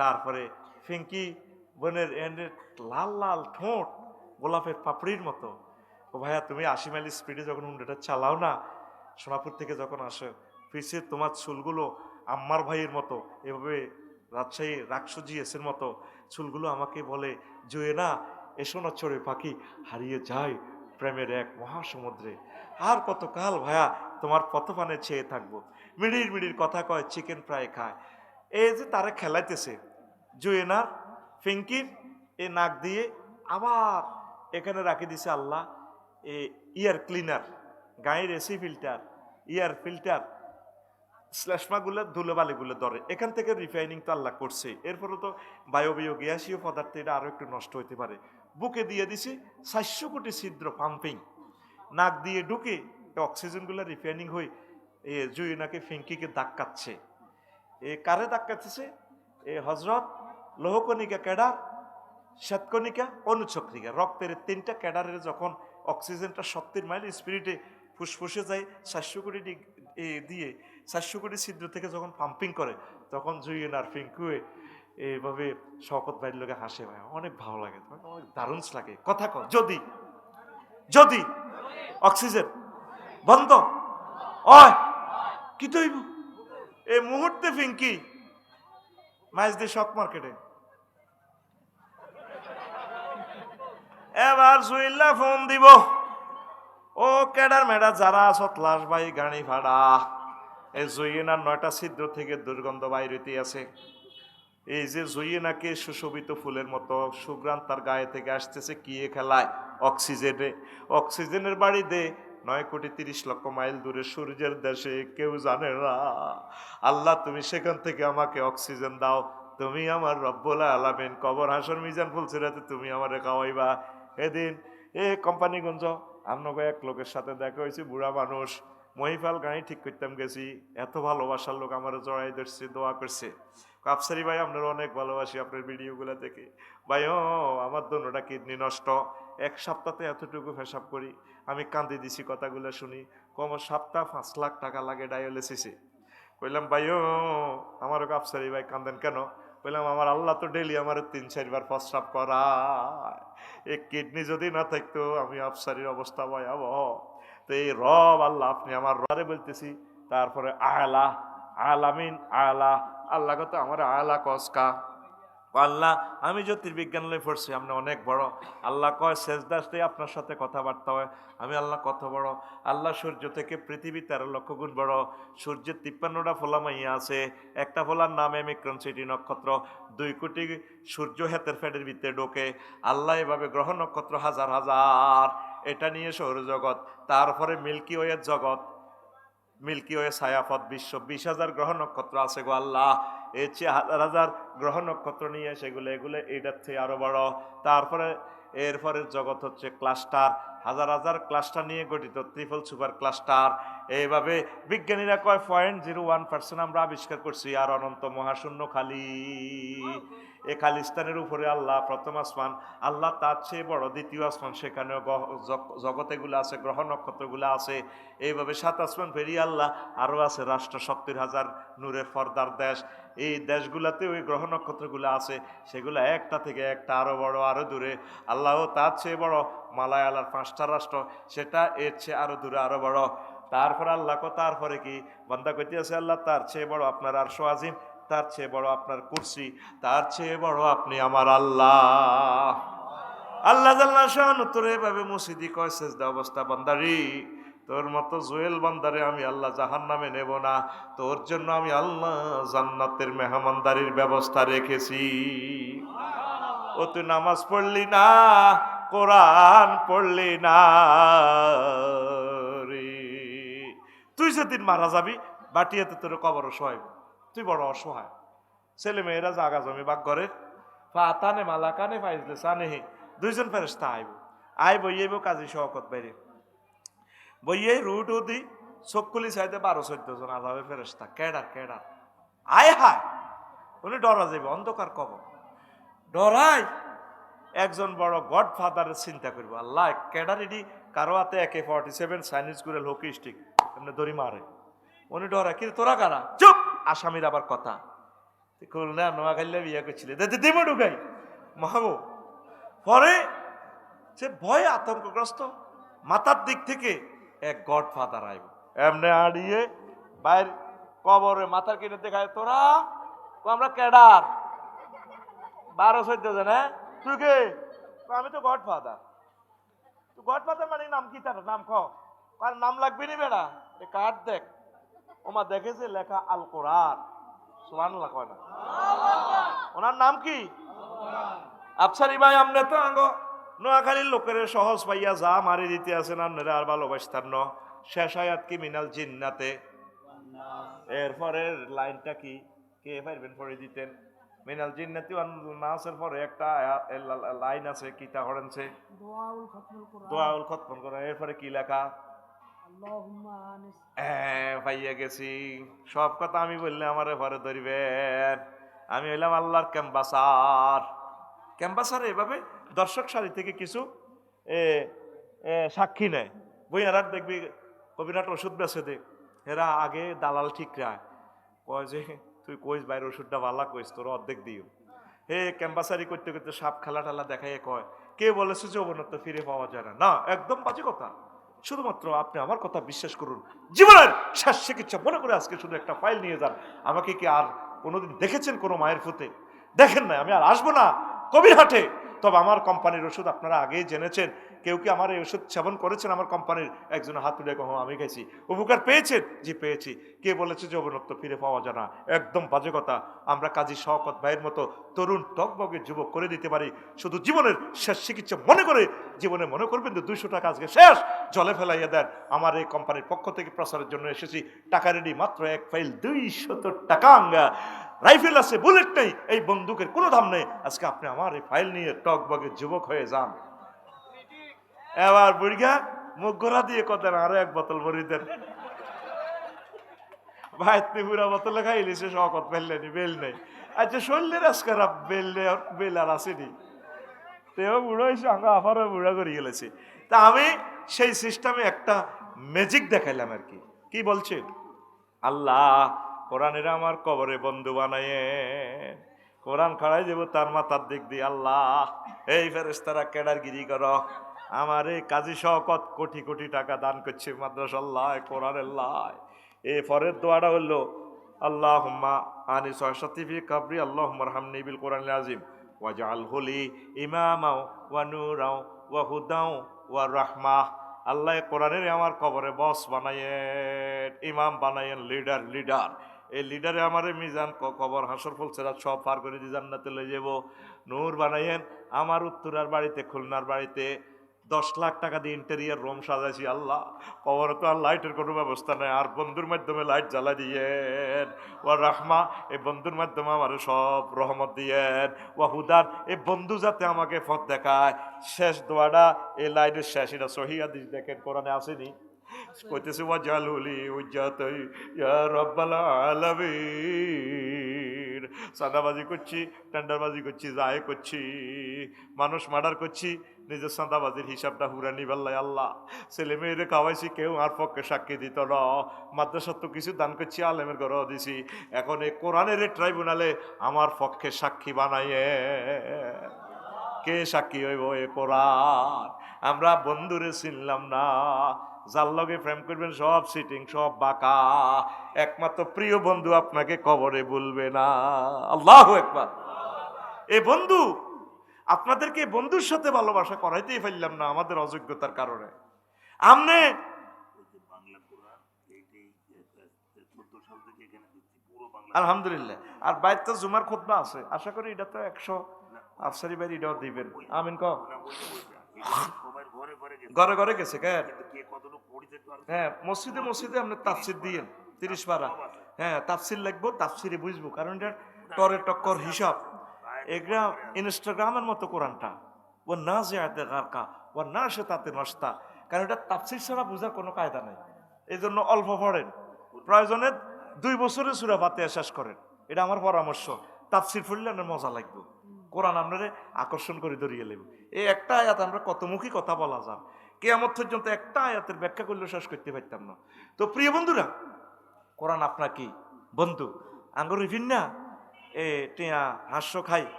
তারপরে ফিঙ্কি বোনের লাল লাল ঠোঁট গোলাপের পাপড়ির মতো। ও ভাইয়া তুমি 80 মাইল স্পিডে যখন হুন্ডাটা চালাও না, সোনাপুর থেকে যখন আসো, পিছিয়ে তোমার চুলগুলো আম্মার ভাইয়ের মতো, এভাবে রাজশাহী রাক্ষসী এসের মতো চুলগুলো আমাকে বলে, জুয়ে না এসো না চড়ে পাখি, হারিয়ে যায় প্রেমের এক মহাসমুদ্রে। আর কতকাল ভাইয়া তোমার পথপানে চেয়ে থাকবো। মিড়ির মিড়ির কথা কয়, চিকেন ফ্রাই খায়। এই যে তারা খেলাইতেছে জুয়েনার ফিঙ্কির এ নাক দিয়ে আবার এখানে রাখি দিছে আল্লাহ ইয়ার ক্লিনার, গায়ের এসি ফিল্টার, ইয়ার ফিল্টার, শ্লেষ্মাগুলো ধুলোবালিগুলো ধরে। এখান থেকে রিফাইনিং তো আল্লাহ করছে, এরপরে তো বায়বীয় গ্যাসীয় পদার্থ এটা আরো একটু নষ্ট হইতে পারে। বুকে দিয়ে দিছে 400 কোটি ছিদ্র পাম্পিং, নাক দিয়ে ঢুকে অক্সিজেনগুলো রিফাইনিং হয়ে জুইনাকে ফিঙ্কিকে ধাক্কাচ্ছে। এ কারে ধাক্কাচ্ছে? এ হজরত লৌহকণিকা, ক্যাডার, শ্বেতকণিকা, অনুচক্রিকা, রক্তের 3টা ক্যাডারের যখন অক্সিজেনটা 70 মাইল স্পিরিটে ফুসফুসে যায় 400 কোটি দিয়ে 400 কোটি ছিদ্র থেকে যখন পাম্পিং করে, তখন জুইনার ফিঙ্কুয়ে এইভাবে শওকত ভাইয়ের লোকে হাসে। ভাই অনেক ভালো লাগে, অনেক দারুণ লাগে। কথা কর, যদি যদি অক্সিজেন বন্ধ হয় কি তৈব এই মুহূর্তে ফিঙ্কি মাইজ দিয়ে শক মার্কেটে। এবার জুইল্লা ফোন দিব, ও ক্যাডার মেডা যারা আসত লাশ ভাই গাড়ি ভাড়া, এই জুইনার 9টা ছিদ্র থেকে দুর্গন্ধ বাইরেতে আছে। এই যে জুইনাকে সুশোভিত ফুলের মতো সুগ্রাণ তার গায়ে থেকে আসতেছে কি খেলায়? অক্সিজেনে। অক্সিজেনের বাড়ি দে 9,30,00,000 মাইল দূরে সূর্যের দেশে, কেউ জানে না। আল্লাহ তুমি সেখান থেকে আমাকে অক্সিজেন দাও, তুমি আমার রব্বুল আলামিন। কবর হাসর মিজান ফুলসিরাতে তুমি আমারে খাওয়াইবা। এদিন কোম্পানিগঞ্জ আপনাকে এক লোকের সাথে দেখা হয়েছে, বুড়া মানুষ, মহিফাল গাড়ি ঠিক করতাম গেছি, এত ভালোবাসার লোক আমার জড়াই ধরছে, দোয়া করছে। আফসারি ভাই আপনারা অনেক ভালোবাসি আপনার ভিডিওগুলো দেখে। ভাই আমার দোনোটা কিডনি নষ্ট, 1 সপ্তাহে এতটুকু পেশাব করি। আমি কান্দি দিছি কথাগুলো শুনি, কম সপ্তাহ 5 লাখ টাকা লাগে ডায়ালিসিসে। কইলাম ভাই আমার আফসারি ভাই কান্দেন কেন? বললাম আমার আল্লাহ তো ডেলি আমার 3-4 বার প্রস্রাব করায়, এই কিডনি যদি না থাকতো আমি আফসারির অবস্থা ভয়াবহ। তো এই রব আল্লাহ আপনি আমার রবে বলতেছি। তারপরে আলা আলামিন আলা, আল্লাহ কত আমার আলা কসকা। আল্লাহ আমি জ্যোতির্বিজ্ঞানে পড়ছি, আপনি অনেক বড়। আল্লাহ কয় সেজদাতে আপনার সাথে কথাবার্তা হয়। আমি আল্লাহ কত বড়? আল্লাহ সূর্য থেকে পৃথিবী 13 লক্ষ গুণ বড়। সূর্যের 53টা ফোলা মাইয়া আছে, একটা ফোলার নাম এমিক্রন সিটি নক্ষত্র। 2 কোটি সূর্য হেতের ফেডের ভিতরে ঢোকে। আল্লাহ এভাবে গ্রহ নক্ষত্র হাজার হাজার, এটা নিয়ে সৌরজগৎ। তারপরে মিল্কি ওয়ের জগৎ, মিল্কি ওয়ে ছায়াপথ বিশ্ব, 20,000 গ্রহ নক্ষত্র আছে গো আল্লাহ। এর চেয়ে হাজার হাজার গ্রহ নক্ষত্র নিয়ে সেগুলো এগুলো এইটার থেকে আরো বড়। তারপরে এরপরের জগৎ হচ্ছে ক্লাস্টার, হাজার হাজার ক্লাস্টার নিয়ে গঠিত, ট্রিপল সুপার ক্লাস্টার। এইভাবে বিজ্ঞানীরা কয় 0.01% আমরা আবিষ্কার করছি, আর অনন্ত মহাশূন্য খালি। এ খালিস্তানের উপরে আল্লাহ প্রথম আসমান, আল্লাহ তার চেয়ে বড় দ্বিতীয় আসমান, সেখানেও জগতেগুলো আছে, গ্রহ নক্ষত্রগুলো আছে। এইভাবে 7 আসমান পেরিয়ে আল্লাহ আরও আছে রাষ্ট্র, 70,000 নূরের পর্দার দেশ। এই দেশগুলাতে ওই গ্রহ নক্ষত্রগুলো আছে, সেগুলো একটা থেকে একটা আরো বড়, আরো দূরে। আল্লাহ তার চেয়ে বড় মালায়ালার 5টা রাষ্ট্র, সেটা এর চেয়ে আরো দূরে, আরো বড়। তারপরে আল্লাহ তারপরে কি বান্দা কইতে আছে, আল্লাহ তার চেয়ে বড় আপনার আরশ আজিম, তার চেয়ে বড় আপনার কুরসি, তার চেয়ে বড় আপনি আমার আল্লাহ। আল্লাহ জাল্লা শান তোরে এভাবে মসজিদি কয় সেজদা অবস্থা, বান্দারি তোর মতো জুয়েল বান্দারে আমি আল্লাহ জাহান্নামে নেব না, তোর জন্য আমি আল্লাহ জান্নাতের মেহমানদারির ব্যবস্থা রেখেছি। ও তুই নামাজ পড়লি না, কোরআন পড়লি না রে, তুই যেদিন মারা যাবি বাটিয়াতে তোর কবর সহায়, তুই বড় অসহায়। ছেলে মেয়েরা জাগা জমি বাগ ঘরে ফাতানে মালাকানে ফাইজলে সানেহি, 2জন ফেরেশতা আইব, আইব ইয়েব কাজী শওকত বাইরে বইয়ে রুট দি চকুলি সাইডে 12-14 জন আজাবে ফেরেশতা, কেডার কেডার আয় হায়, উনি ডরা যাবে অন্ধকার কবর ডরাই। একজন বড় গড ফাদারের চিন্তা করবো, আল্লাহ কেডার এডি কারো হাতে AK-47 চাইনিজ গুরেল হকি স্টিক এমনি দড়ি মারে, উনি ডরা কি তোরা কারা, চুপ, আসামির আবার কথা খুলনা নোয়াখাইলে বিয়ে করছিলে দেবো ঢুকাই মাহবো। পরে সে ভয়ে আতঙ্কগ্রস্ত, মাথার দিক থেকে এক গড ফাদার আইব, এমনি আড়িয়ে বাইর কবরে মাথার কিনে দেখায়, তোরা আমরা কেডার 12-14 জন, হ্যাঁ তুই কে? আমি তো গড ফাদার। তুই গড ফাদার মানে নাম কি, তার নাম ক, কার নাম লাগবে নি বেড়া, কার্ড দেখ। ওমা দেখেছে লেখা আল কোরআন, সুবহানাল্লাহ কয় না? ওনার নাম কি? আফসারি ভাই, আমনে তো আঙ্গ নোয়াখালীর লোকের সহজ পাইয়া যা মারি দিতে আছেন, আপনারা আর ভালোবাসতার ন। শেষ আয়াত কি? মিনাল জিন্নাতে। এরপরের লাইনটা কি? কে পারবেন পড়ে দিতেন? মিনাল জিন্নাতি ওয়ান নাসের পরে একটা লাইন আছে, কি তা হরেনছে? দোয়াউল খতম করা। এরপরে কি লেখা? পাইয়া গেছি। সব কথা আমি বললে আমার ঘরে ধরবেন। আমি হইলাম আল্লাহর ক্যাম্বাসার। ক্যাম্বাসার এভাবে দর্শক সারি থেকে কিছু সাক্ষী নেয়। বইয়ারার দেখবি কবিরাট ওষুধ বেছে দে, এরা আগে দালাল ঠিক রায়, কয় যে তুই কইস বাইরে ওষুধটা ভালো কইস, তোর অর্ধেক দিও। হে ক্যাম্বাসারি করতে করতে সাপ খেলা টেলা দেখাই কয়, কে বলেছে যে অবনত ফিরে পাওয়া যায় না? না, একদম বাজে কথা। শুধুমাত্র আপনি আমার কথা বিশ্বাস করুন। জীবনের শেষ চিকিৎসা মনে করে আজকে শুধু একটা ফাইল নিয়ে যান। আমাকে কি আর কোনোদিন দেখেছেন কোনো মায়ের ফুতে? দেখেন না, আমি আর আসবো না কবিরহাটে। তবে আমার কোম্পানির ওষুধ আপনারা আগেই জেনেছেন। কেউ কি আমার এই ওষুধ সেবন করেছেন? আমার কোম্পানির একজন হাত তুলে কহ আমি গেছি। উপকার পেয়েছেন? জি পেয়েছি। কে বলেছে যে অবনত্ব ফিরে পাওয়া যায় না? একদম বাজে কথা। আমরা কাজী শওকত ভাইয়ের মতো তরুণ টকবগে যুবক করে দিতে পারি শুধু জীবনের শেষ চিকিৎসা মনে করে। জীবনে মনে করবেন যে 200 টাকা আজকে শেষ, জলে ফেলাইয়া দেন। আমার এই কোম্পানির পক্ষ থেকে প্রচারের জন্য এসেছি। টাকা রেডি, মাত্র এক ফাইল 200 টাকা। রাইফেল আছে, বুলেট নেই, এই বন্দুকের কোনো দাম নেই। আজকে আপনি আমার এই ফাইল নিয়ে টকবগে যুবক হয়ে যান। এবার বুড়িয়া মুখ গোড়া দিয়ে কত আরো এক বোতল ভরি দেন। ভাই পুরা বোতলে খাইলিছে, শকত ফেললেনি, বেল নেই। আচ্ছা শরীরের আজকে বেল আর আসেনি। তেও বুড়ো হয়েছে, আঙ্গা আফারও বুড়া করে গেলেছে। তা আমি সেই সিস্টেমে একটা ম্যাজিক দেখাইলাম আর কি। কি বলছে? আল্লাহ কোরআনের আমার কবরে বন্ধু বানায়ে, কোরআন খাড়াই দেব তার মাথার দিক দিয়ে। আল্লাহ এই ফেরেশতারা কেডারগিরি করো, আমার এই কাজী শওকত কোটি কোটি টাকা দান করছে মাদ্রাসাল্লাহ, কোরআনের লাই। এই পরের দোয়াটা হলো আল্লাহুম্মা আনি সহসাতি ফি কবরি আল্লাহুম্মা রহমনি বিল কোরআনিল আযীম ওয়াজআলহু লি ইমামাও ওয়া নূরাও ওয়া হুদাও ওয়া রাহমাহ। আল্লাহ কোরআনের আমার কবরে বস বানায়েন, ইমাম বানায়েন, লিডার। এই লিডারে আমার মিজান কবর হাসর ফুলসেরা সব পার করে দিয়ে জান্নাতে লয়ে যাব। নূর বানায়েন আমার উত্তরার বাড়িতে, খুলনার বাড়িতে 10 লাখ টাকা দিয়ে ইন্টেরিয়ার রুম সাজাইছি। আল্লাহ কবরে তো আর লাইটের কোনো ব্যবস্থা নেই, আর বন্ধুর মাধ্যমে লাইট জ্বালা দিয়েন। ওয়া রাহমা, এই বন্ধুর মাধ্যমে আমার সব রহমত দিয়েন। ওয়া হুদান, এই বন্ধু যাতে আমাকে পথ দেখায়। শেষ দোয়াটা এই লাইনের শেষ, এটা সহিহ হাদিস দেখেন, কোরআনে আসেনি। কইতেছে ওয়াজালুলি উজ্জাতাই ইয়া রাব্বাল আলামিন। সাদাবাজি করছি, টেন্ডারবাজি করছি, যায় করছি, মানুষ মার্ডার করছি, নিজের সাদাবাজির হিসাবটা হুরা নিবাল্লাই। আল্লাহ ছেলে মেয়েরে খাওয়াইছি, কেউ আর পক্ষে সাক্ষী দিত না। মাদ্রাসা তো কিছু দান করছি, আলেমের ঘরেও দিছি। এখন এই কোরআনের ট্রাইব্যুনালে আমার পক্ষে সাক্ষী বানাইয়ে। কে সাক্ষী হইব? এ কোরআন। আমরা বন্ধুরে চিনলাম না, যার লগে প্রেম করবেন সব সিটিং, সব বাঁকা। একমাত্র প্রিয় বন্ধু আপনাকে কবরে বলবে না। আল্লাহু আকবার। এই বন্ধু, আপনাদেরকে বন্ধুর সাথে ভালোবাসা করাইতেই পারলাম না আমাদের অযোগ্যতার কারণে। আমনে আলহামদুলিল্লাহ। আর বাইরে তো জুমার খুতবা আছে, আশা করি এটা তো 100 আফসারি ভাই এটাও দিবেন। আমিন ক ঘরে ঘরে গেছে। হ্যাঁ, মসজিদে আপনি তাফসির দিয়েন 30 পারা। হ্যাঁ, তাফসির লিখবো, তাফসিরে বুঝবো, কারণ এটা টরে টক্কর হিসাব। এগুলা ইনস্টাগ্রামের মতো কোরআনটা, ও না জিয়াতে গারকা ও না সে তাতে নষ্টা, কারণ এটা তাফসির ছাড়া বোঝার কোনো কায়দা নেই। এই জন্য অল্প পড়েন, প্রয়োজনে 2 বছরের সূরা ফাতিহা শেষ করেন। এটা আমার পরামর্শ। তাফসির পড়লে আপনার মজা লাগবে, কোরআন আপনারে আকর্ষণ করে ধরিয়ে নেব। এই একটা আয়াত আমরা কতমুখী কথা বলা যায়, কিয়ামত পর্যন্ত একটা আয়াতের ব্যাখ্যা করলেও শেষ করতে পারতাম না। তো প্রিয় বন্ধুরা, কোরআন আপনার কি বন্ধু? আঙ্গুর রিফিন না এ টিয়া হাস্য খাই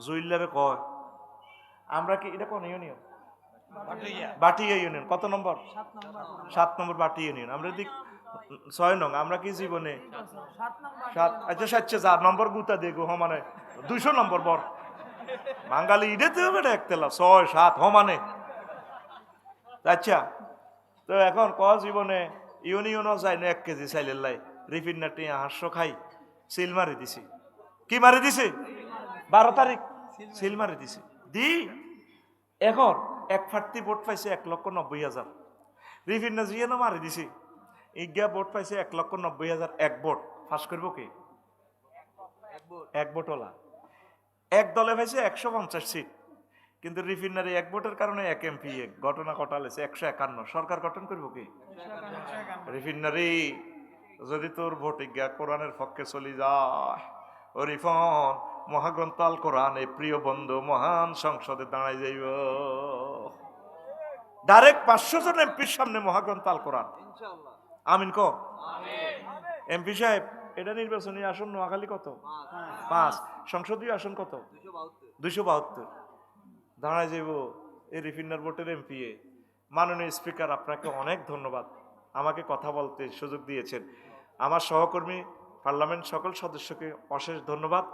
জুইল্লারে কয় আমরা কি এটা কোন ইউনিয়ন? বাটিয়া ইউনিয়ন। কত নম্বর? 7 নম্বর বাটিয়া ইউনিয়ন। আমরা যদি 6 নং, আমরা কি জীবনে 7, আচ্ছা 7 নম্বর গুতা দেখো মানে 200 নম্বর বর বাঙালি ইডেতে হবে একতলা 6 7 মানে। আচ্ছা তো এখন জীবনে ইউনিয়নও যাই না 1 কেজি চাইলের লাই রিফিনারটি 800 খাই সিল মারি দিছি। কি মারি দিছে? 12 তারিখ সিল মারি দিছে। দি এখন এক ফাটতি ভোট পাইছে 1,90,000। রিফিনা জিয়ানো মারি দিছে, ইজ্ঞা ভোট পাইছে 1,90,000। এক ভোট ফাঁস করবো কি? এক ভোটওয়ালা এক দলে পাইছে 150 সিট, কিন্তু রিফিনারি এক ভোটের কারণে 1 এমপি ঘটনা ঘটালেছে 151। সরকার গঠন করবো কি? রিফিনারি যদি তোর ভোট ইজ্ঞা কোরআনের পক্ষে চলি যায়, ও রিফন মহাগ্রন্থ আল কোরআন এই প্রিয় বন্ধু মহান সংসদে দাঁড়াই যাইব ডাইরেক্ট 500 জন এমপির সামনে মহাগ্রন্থ আল কোরআন। আমিন ক এমপি সাহেব, এটা নির্বাচনী আসন নোয়াখালী কত? 5। সংসদীয় আসন কত? 272। দাঁড়ায় যাইব এই রিফিনার ভোটের এমপি। মাননীয় স্পিকার, আপনাকে অনেক ধন্যবাদ, আমাকে কথা বলতে সুযোগ দিয়েছেন। আমার সহকর্মী পার্লামেন্ট সকল সদস্যকে অশেষ ধন্যবাদ।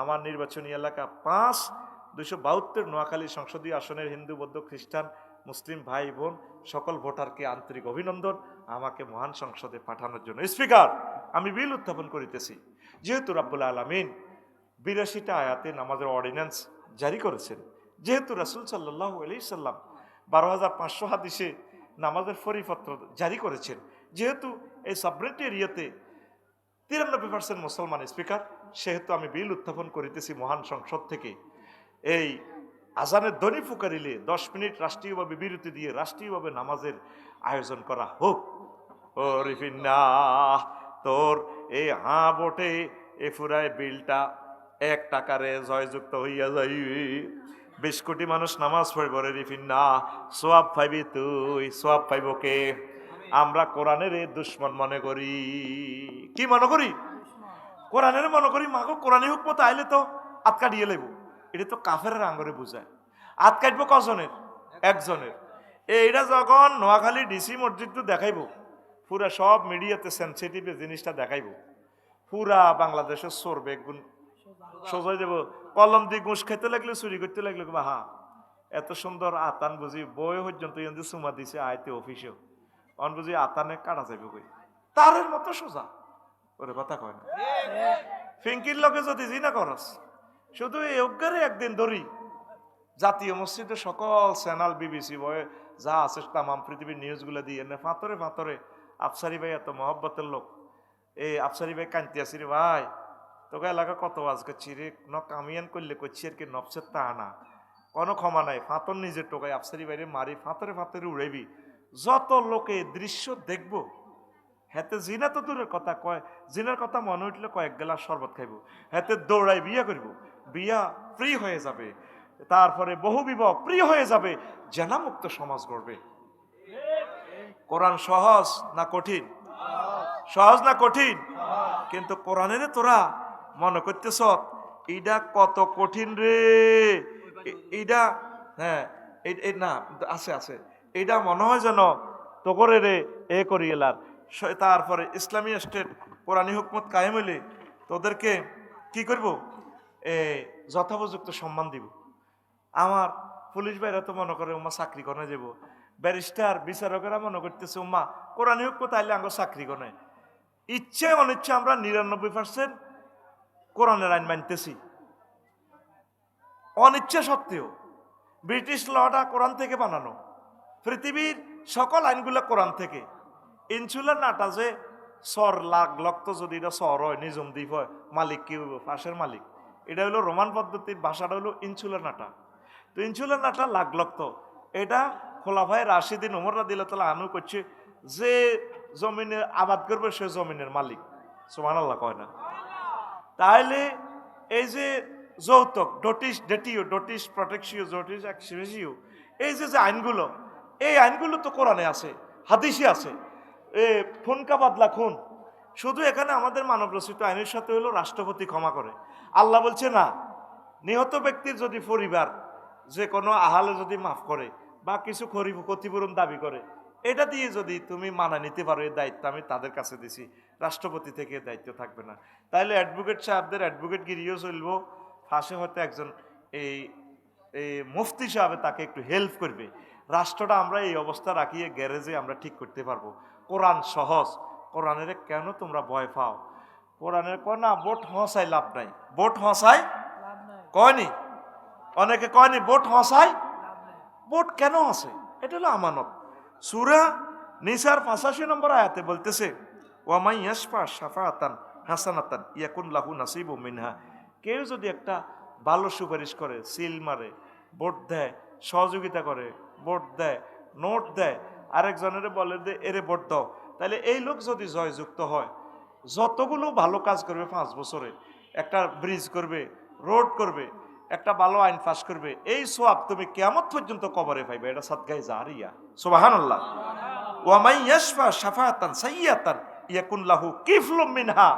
আমার নির্বাচনী এলাকা 5, 272 নোয়াখালী সংসদীয় আসনের হিন্দু বৌদ্ধ খ্রিস্টান মুসলিম ভাই বোন সকল ভোটারকে আন্তরিক অভিনন্দন আমাকে মহান সংসদে পাঠানোর জন্য। স্পিকার, আমি বিল উত্থাপন করিতেছি, যেহেতু রাব্বুল আলামিন 82টা আয়াতে নামাজের অর্ডিন্যান্স জারি করেছেন, যেহেতু রাসূল সাল্লাল্লাহু আলাইহি সাল্লাম 12,500 হাদিসে নামাজের পরিপত্র জারি করেছেন, যেহেতু এই সাবরেন্টি এরিয়াতে 93% মুসলমান স্পিকার, সেহেতু আমি বিল উত্থাপন করিতেছি মহান সংসদ থেকে এই আজানের ধ্বনি ফুকারিলে 10 মিনিট রাষ্ট্রীয়ভাবে বিরতি দিয়ে রাষ্ট্রীয়ভাবে নামাজের আয়োজন করা হোক। ও রিফিন্না, তোর এই ভোটে এ ফুরায় বিলটা 1 টাকারে জয়যুক্ত হইয়া যাইবে। 20 কোটি মানুষ নামাজ পড়ব রে রিফিন্না, সোয়াব পাইবি তুই, সোয়াব পাইব কে? আমরা কোরআনের দুশ্মন মনে করি। কি মনে করি? কোরআনের মনে করি। মাগো কোরআনী হুকমত আইলে তো আত কাটিয়ে লাইব, এটা তো কাফেরের আঙ্গরে বুঝায়। আত কাটবো কজনের? একজনের। এইটা যখন নোয়াখালী ডিসি মসজিদ দেখাইব, পুরা সব মিডিয়াতে সেন্সিটিভ জিনিসটা দেখাইব, পুরা বাংলাদেশের চোর বেগুন সোজাই দেব। কলম দিয়ে ঘুষ খেতে লাগলে, চুরি করতে লাগলে, হা এত সুন্দর আতান বুঝি বই পর্যন্ত চুমা দিছে আইতে অফিসেও, অন বুঝি আতানে কাটা যাইব কই? তারের মতো সোজা ওরে কথা কয় না। ফিঙ্কির লগে যদি জিনা করস, শুধু এই অজ্ঞারে একদিন ধরি জাতীয় মসজিদে সকল চ্যানেল বিবিসি বয়ে যা আছে তামাম পৃথিবীর নিউজগুলো দিয়ে এনে ফাতরে ফাতরে আফসারি ভাই এত মহব্বতের লোক, এই আফসারি ভাই কান্তি আসি রে ভাই, তোকে এলাকা কত আজ করছি রে, ন কামিয়ান করলে করছি আর কি, নফসের তা না কোনো ক্ষমা নাই। ফাতর নিজের টোকায় আফসারি বাইরে মারি ফাতরে ফাতরে উড়াইবি। যত লোকে দৃশ্য দেখবো, হেতে জিনা তো দূরের কথা, কয় জিনার কথা মনে উঠলে কয়েক গ্লাস শরবত খাইব, হেতে দৌড়াই বিয়া করব, বিয়া ফ্রি হয়ে যাবে, তারপরে বহু বিবাহ প্রিয় হয়ে যাবে, জেনামুক্ত সমাজ গড়বে। কোরআন সহজ না কঠিন? সহজ না কঠিন? কিন্তু কোরআনের তোরা মনে করতেছ এইটা কত কঠিন রে, এইটা হ্যাঁ না আছে আছে, এইটা মনে হয় যেন তো করে রে এ করি এলার। তারপরে ইসলামী স্টেট কোরআনী হুকমত কায়েম হইলে তোদেরকে কি করব? যথোপযুক্ত সম্মান দিব। আমার পুলিশ ভাইরা তো মনে করে উম্মা চাকরি গনে যাব, ব্যারিস্টার বিচারকেরা মনে করতেছে উম্মা কোরআনী হুকমত আইলে আঙ্গ চাকরি গনে। ইচ্ছে অনিচ্ছে আমরা 99% কোরআনের আইন মানতেছি, অনিচ্ছা সত্ত্বেও। ব্রিটিশ লটা কোরআন থেকে বানানো, পৃথিবীর সকল আইনগুলো কোরআন থেকে। ইনসুলার নাটা যে সর লাখ লক্ত যদি এটা সর হয়, নিজম দ্বীপ হয়, মালিক কি হইব? পাশের মালিক। এটা হলো রোমান পদ্ধতির ভাষাটা হলো ইনসুলার নাটা। তো ইনসুলার নাটা লাখ লক্ত, এটা খোলাফায়ে রাশিদিন ওমর রাদিয়াল্লাহু তাআলা আনহু করছে, যে জমিনে আবাদ করবে সে জমিনের মালিক। সুবহানাল্লাহ কয় না? তাহলে এই যে যৌতুক, ডোটিস ডেটিও, ডোটিস প্রটেকশিও, ডোটিস এক্সিও, এই যে আইনগুলো, এই আইনগুলো তো কোরআনে আছে, হাদিসে আছে। খুনকা বাদলা খুন, শুধু এখানে আমাদের মানব রচিত আইনের সাথে হলো রাষ্ট্রপতি ক্ষমা করে। আল্লাহ বলছে না, নিহত ব্যক্তির যদি পরিবার যে কোনো আহালে যদি মাফ করে বা কিছু ক্ষতিপূরণ দাবি করে, এটা দিয়ে যদি তুমি মানা নিতে পারো, এই দায়িত্ব আমি তাদের কাছে দিছি, রাষ্ট্রপতি থেকে দায়িত্ব থাকবে না। তাইলে অ্যাডভোকেট সাহেবদের অ্যাডভোকেট গিরিও চলবো, ফাঁসে হয়তো একজন এই মুফতি সাহেব তাকে একটু হেল্প করবে, রাষ্ট্রটা আমরা এই অবস্থা রাখিয়ে গ্যারেজে আমরা ঠিক করতে পারবো। কোরআন সহজ, কোরআনের কেন তোমরা ভয় পাও? কোরআনের কয় না বোট হসাই লাভ নাই, বোট হসাই কয়নি, অনেকে কয়নি বোট হসাই, বোট কেন হসে? এটা হলো আমানত। সূরা নিসার 85 নম্বর আয়াতে বলতেছে ওয়ামাই ইয়াশফা শাফাআতান হাসানাতান ইয়াকুন লাহু নাসিবুম মিনহা। কেউ যদি একটা ভালো সুপারিশ করে, সিল মারে, ভোট দেয়, সহযোগিতা করে, ভোট দেয়, নোট দেয়, আরেকজনের বলে যে এরে ভোট দাও, তাহলে এই লোক যদি জয়যুক্ত হয়, যতগুলো ভালো কাজ করবে 5 বছরে, একটা ব্রিজ করবে, রোড করবে, একটা ভালো আইন পাস করবে, এই সওয়াব তুমি কিয়ামত পর্যন্ত কবরে পাইবে। এটা সাদকায়ে জারিয়া। সুবহানাল্লাহ। ওয়ামাই ইয়াশফা শাফাআতান সাইয়্যাতান ইয়াকুন লাহু কিফলুম মিনহা।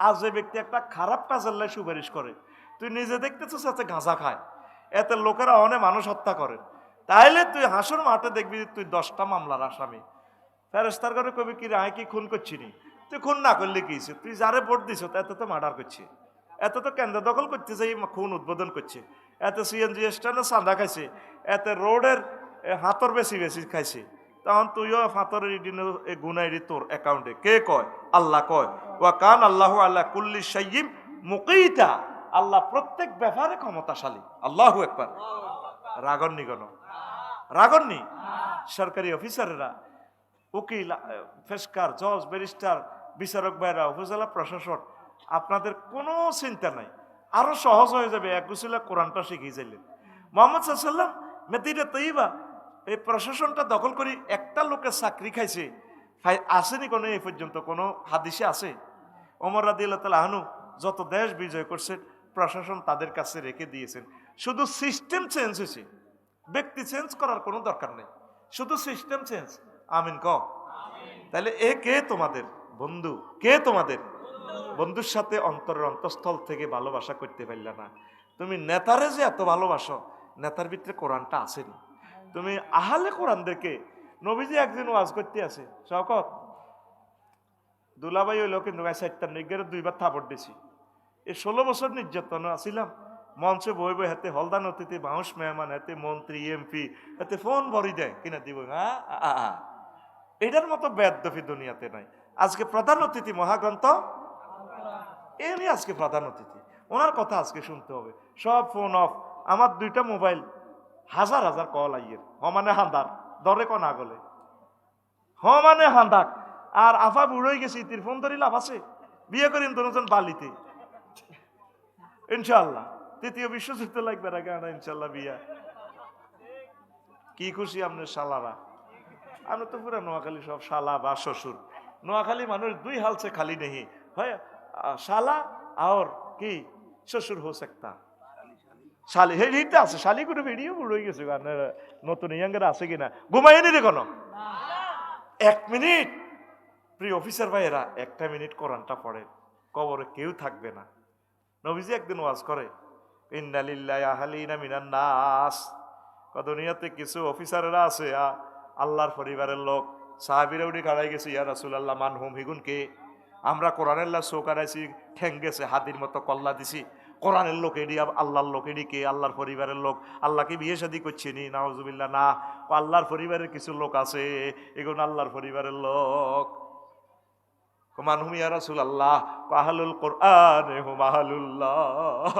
আজ যে ব্যক্তি একটা খারাপ কাজের লাই সুপারিশ করে, তুই নিজে দেখতেছিস এতে গাঁজা খায়, এতে লোকেরা অনেক মানুষ হত্যা করে, তাইলে তুই হাসর মাঠে দেখবি তুই 10টা মামলার আসামি। ফেরেশতার করে কবি কি রায় কি খুন করছিনি? তুই খুন না করলে কি হইছে? তুই যারে ভোট দিছ এত তো মার্ডার করছে, এত তো কেন্দ্র দখল করতেছে, খুন উদ্বোধন করছে, এত সিএনজি স্ট্যান্ডে চাঁদা খাইছে, এত রোডের হাতর বেশি বেশি খাইছে। তখন তুইও ফাতরের গুনাইরি তোর অ্যাকাউন্টে। কে কয়? আল্লাহ কয় ওয়া কান আল্লাহু আলা কুল্লি শাইইন মুকিতা। আল্লাহ প্রত্যেক ব্যাপারে ক্ষমতাশালী। আল্লাহু আকবার। রাগন্নি গণ, রাগন্নি সরকারি অফিসাররা, উকিল, ফেসকার, জজ, ব্যারিস্টার, বিচারক ভাইরা, উপজেলা প্রশাসন, আপনাদের কোনো চিন্তা নাই, আরো সহজ হয়ে যাবে এক গুছিলা কোরআনটা শিখিয়ে যাইলেন। মুহাম্মদ সাল্লাল্লাহু আলাইহি ওয়াসাল্লাম মদিনা তৈয়বা এই প্রশাসনটা দখল করি একটা লোকের চাকরি খাইছে, আসেনি কোনো এই পর্যন্ত কোনো হাদিসে আছে? ওমর রাদিয়াল্লাহু তাআলা আনহু যত দেশ বিজয় করছেন প্রশাসন তাদের কাছে রেখে দিয়েছেন। শুধু সিস্টেম চেঞ্জ হয়েছে, ব্যক্তি চেঞ্জ করার কোনো দরকার নেই, শুধু সিস্টেম চেঞ্জ। আমিন ক। তাহলে এ কে তোমাদের বন্ধু? কে তোমাদের বন্ধুর সাথে অন্তরের অন্তঃস্থল থেকে ভালোবাসা করতে পারলে না? তুমি নেতারে যে এত ভালোবাসো, নেতার ভিতরে কোরআনটা আসেনি। তুমি আহলে কোরআনদেরকে, নবীজি একদিন ওয়াজ করতে আছে, শওকত দুলাভাই হইল কিন্তু 4টার নিগের 2বার থাপড় দিছি। এই 16 বছর নির্যাতন আসিলাম, মঞ্চে বই বই হাতে হলদান অতিথি, বাউস মেহমান হাতে, মন্ত্রী এমপি হাতে ফোন ভরি দেয় কিনা দিব। এটার মতো বেদফি দুনিয়াতে নাই। আজকে প্রধান অতিথি মহাগ্রন্থ, এরই আজকে প্রধান অতিথি, ওনার কথা আজকে শুনতে হবে। সব ফোন অফ। আমার 2টা মোবাইল, হাজার হাজার কল আইয়ের, মানে হান্দার দরে কনা গলে, মানে হান্দাক। আর আফা বুড়োই গেছি, তির ফোন ধরি লাভ আছে? বিয়ে করিম দুজন বালিতে ইনশাল্লাহ, 3য় বিশ্বযুদ্ধ লাগবে না কেন ইনশাল্লাহ বিয়া। কি খুশি আপনার শালারা? আমরা তো পুরা নোয়াখালী সব শালা বা শ্বশুর। নোয়াখালী মানুষ 2 হালছে খালি নেই হয়, শালা আর কি শ্বশুর হো सकता। শালি হেইটা আছে, শালি করে ভিডিও উড়ে গেছে গানের নতুন ইয়াঙ্গের আছে কিনা, ঘুমাইনি রে কোনো 1 মিনিট। প্রিয় অফিসার ভাইয়েরা, 1টা মিনিট কোরআনটা পড়ে, কবরে কেউ থাকবে না। নবীজি একদিন ওয়াজ করে ইন্না লিল্লাহি আহলিনা মিনান নাস। দুনিয়াতে কিছু অফিসারেরা আছে আল্লাহর পরিবারের লোক। সাহাবীরা উঠে খাড়াই গেছে, ইয়া রাসূলুল্লাহ মানহুম, হিগুন কে? আমরা কোরআনের লা চোখ আড়াইছি, ঠ্যাং গেছে, হাতির মতো কল্লা দিছি। কোরআনের লোক এডি, আল্লাহর লোক এডি কে? আল্লাহর পরিবারের লোক। আল্লাহকে বিয়ে শাদী করছে নি? নাউজুবিল্লাহ না। আল্লাহর পরিবারের কিছু লোক আছে, এগুলো আল্লাহর পরিবারের লোক। মানহুম ইয়া রাসূলুল্লাহ আহলুল কোরআন হুম আহলুল্লাহ।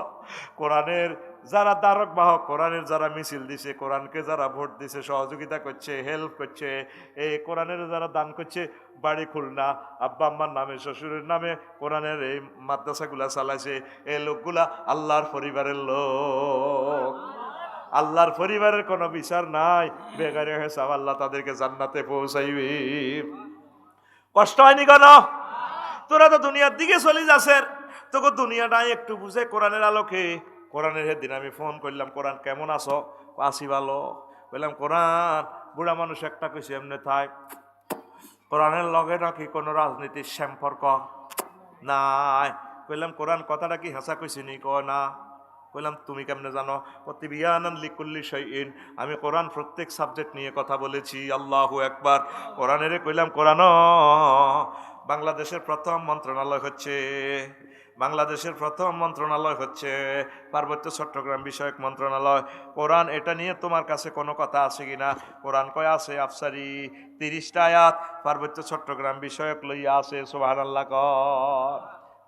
কোরআনের যারা দ্বারক বাহক, কোরআনের যারা মিছিল দিছে, কোরআনকে যারা ভোট দিছে, সহযোগিতা করছে, হেল্প করছে, এই কোরআনের যারা দান করছে, বাড়ি খুলনা আব্বা আম্মার নামে, শ্বশুরের নামে কোরআনের এই মাদ্রাসাগুলা চালাইছে, এই লোকগুলা আল্লাহর পরিবারের লোক। আল্লাহর পরিবারের কোনো বিচার নাই, বেগারে হিসাব আল্লাহ তাদেরকে জান্নাতে পৌঁছাইবে। কষ্ট হয়নি কেন? তোরা তো দুনিয়ার দিকে চলে যাচ্ছেন, তোকে দুনিয়াটাই একটু বুঝে কোরআনের আলোকে। কোরআনের সেদিন আমি ফোন করলাম, কোরআন কেমন আছো? আসি ভালো। বললাম কোরআন, বুড়া মানুষ একটা কইছে এমনি থাক, কোরআনের লগে নাকি কোনো রাজনীতির সম্পর্ক নাই। কইলাম কোরআন কথাটা কি হাসা কইছি নি? কয় না। কইলাম তুমি কেমনে জানো? তিবিয়ানান লিকুল্লি শাইইন। আমি কোরআন প্রত্যেক সাবজেক্ট নিয়ে কথা বলেছি। আল্লাহু আকবার। কোরআনেরে কইলাম কোরআন বাংলাদেশের প্রথম মন্ত্রণালয় হচ্ছে বাংলাদেশের প্রথম মন্ত্রণালয় হচ্ছে পার্বত্য চট্টগ্রাম বিষয়ক মন্ত্রণালয়। কোরআন এটা নিয়ে তোমার কাছে কোনো কথা আছে কিনা? কোরআন কয় আছে আফসারি 30টা আয়াত পার্বত্য চট্টগ্রাম বিষয়ক লইয়া আছে। সুবহানাল্লাহ ক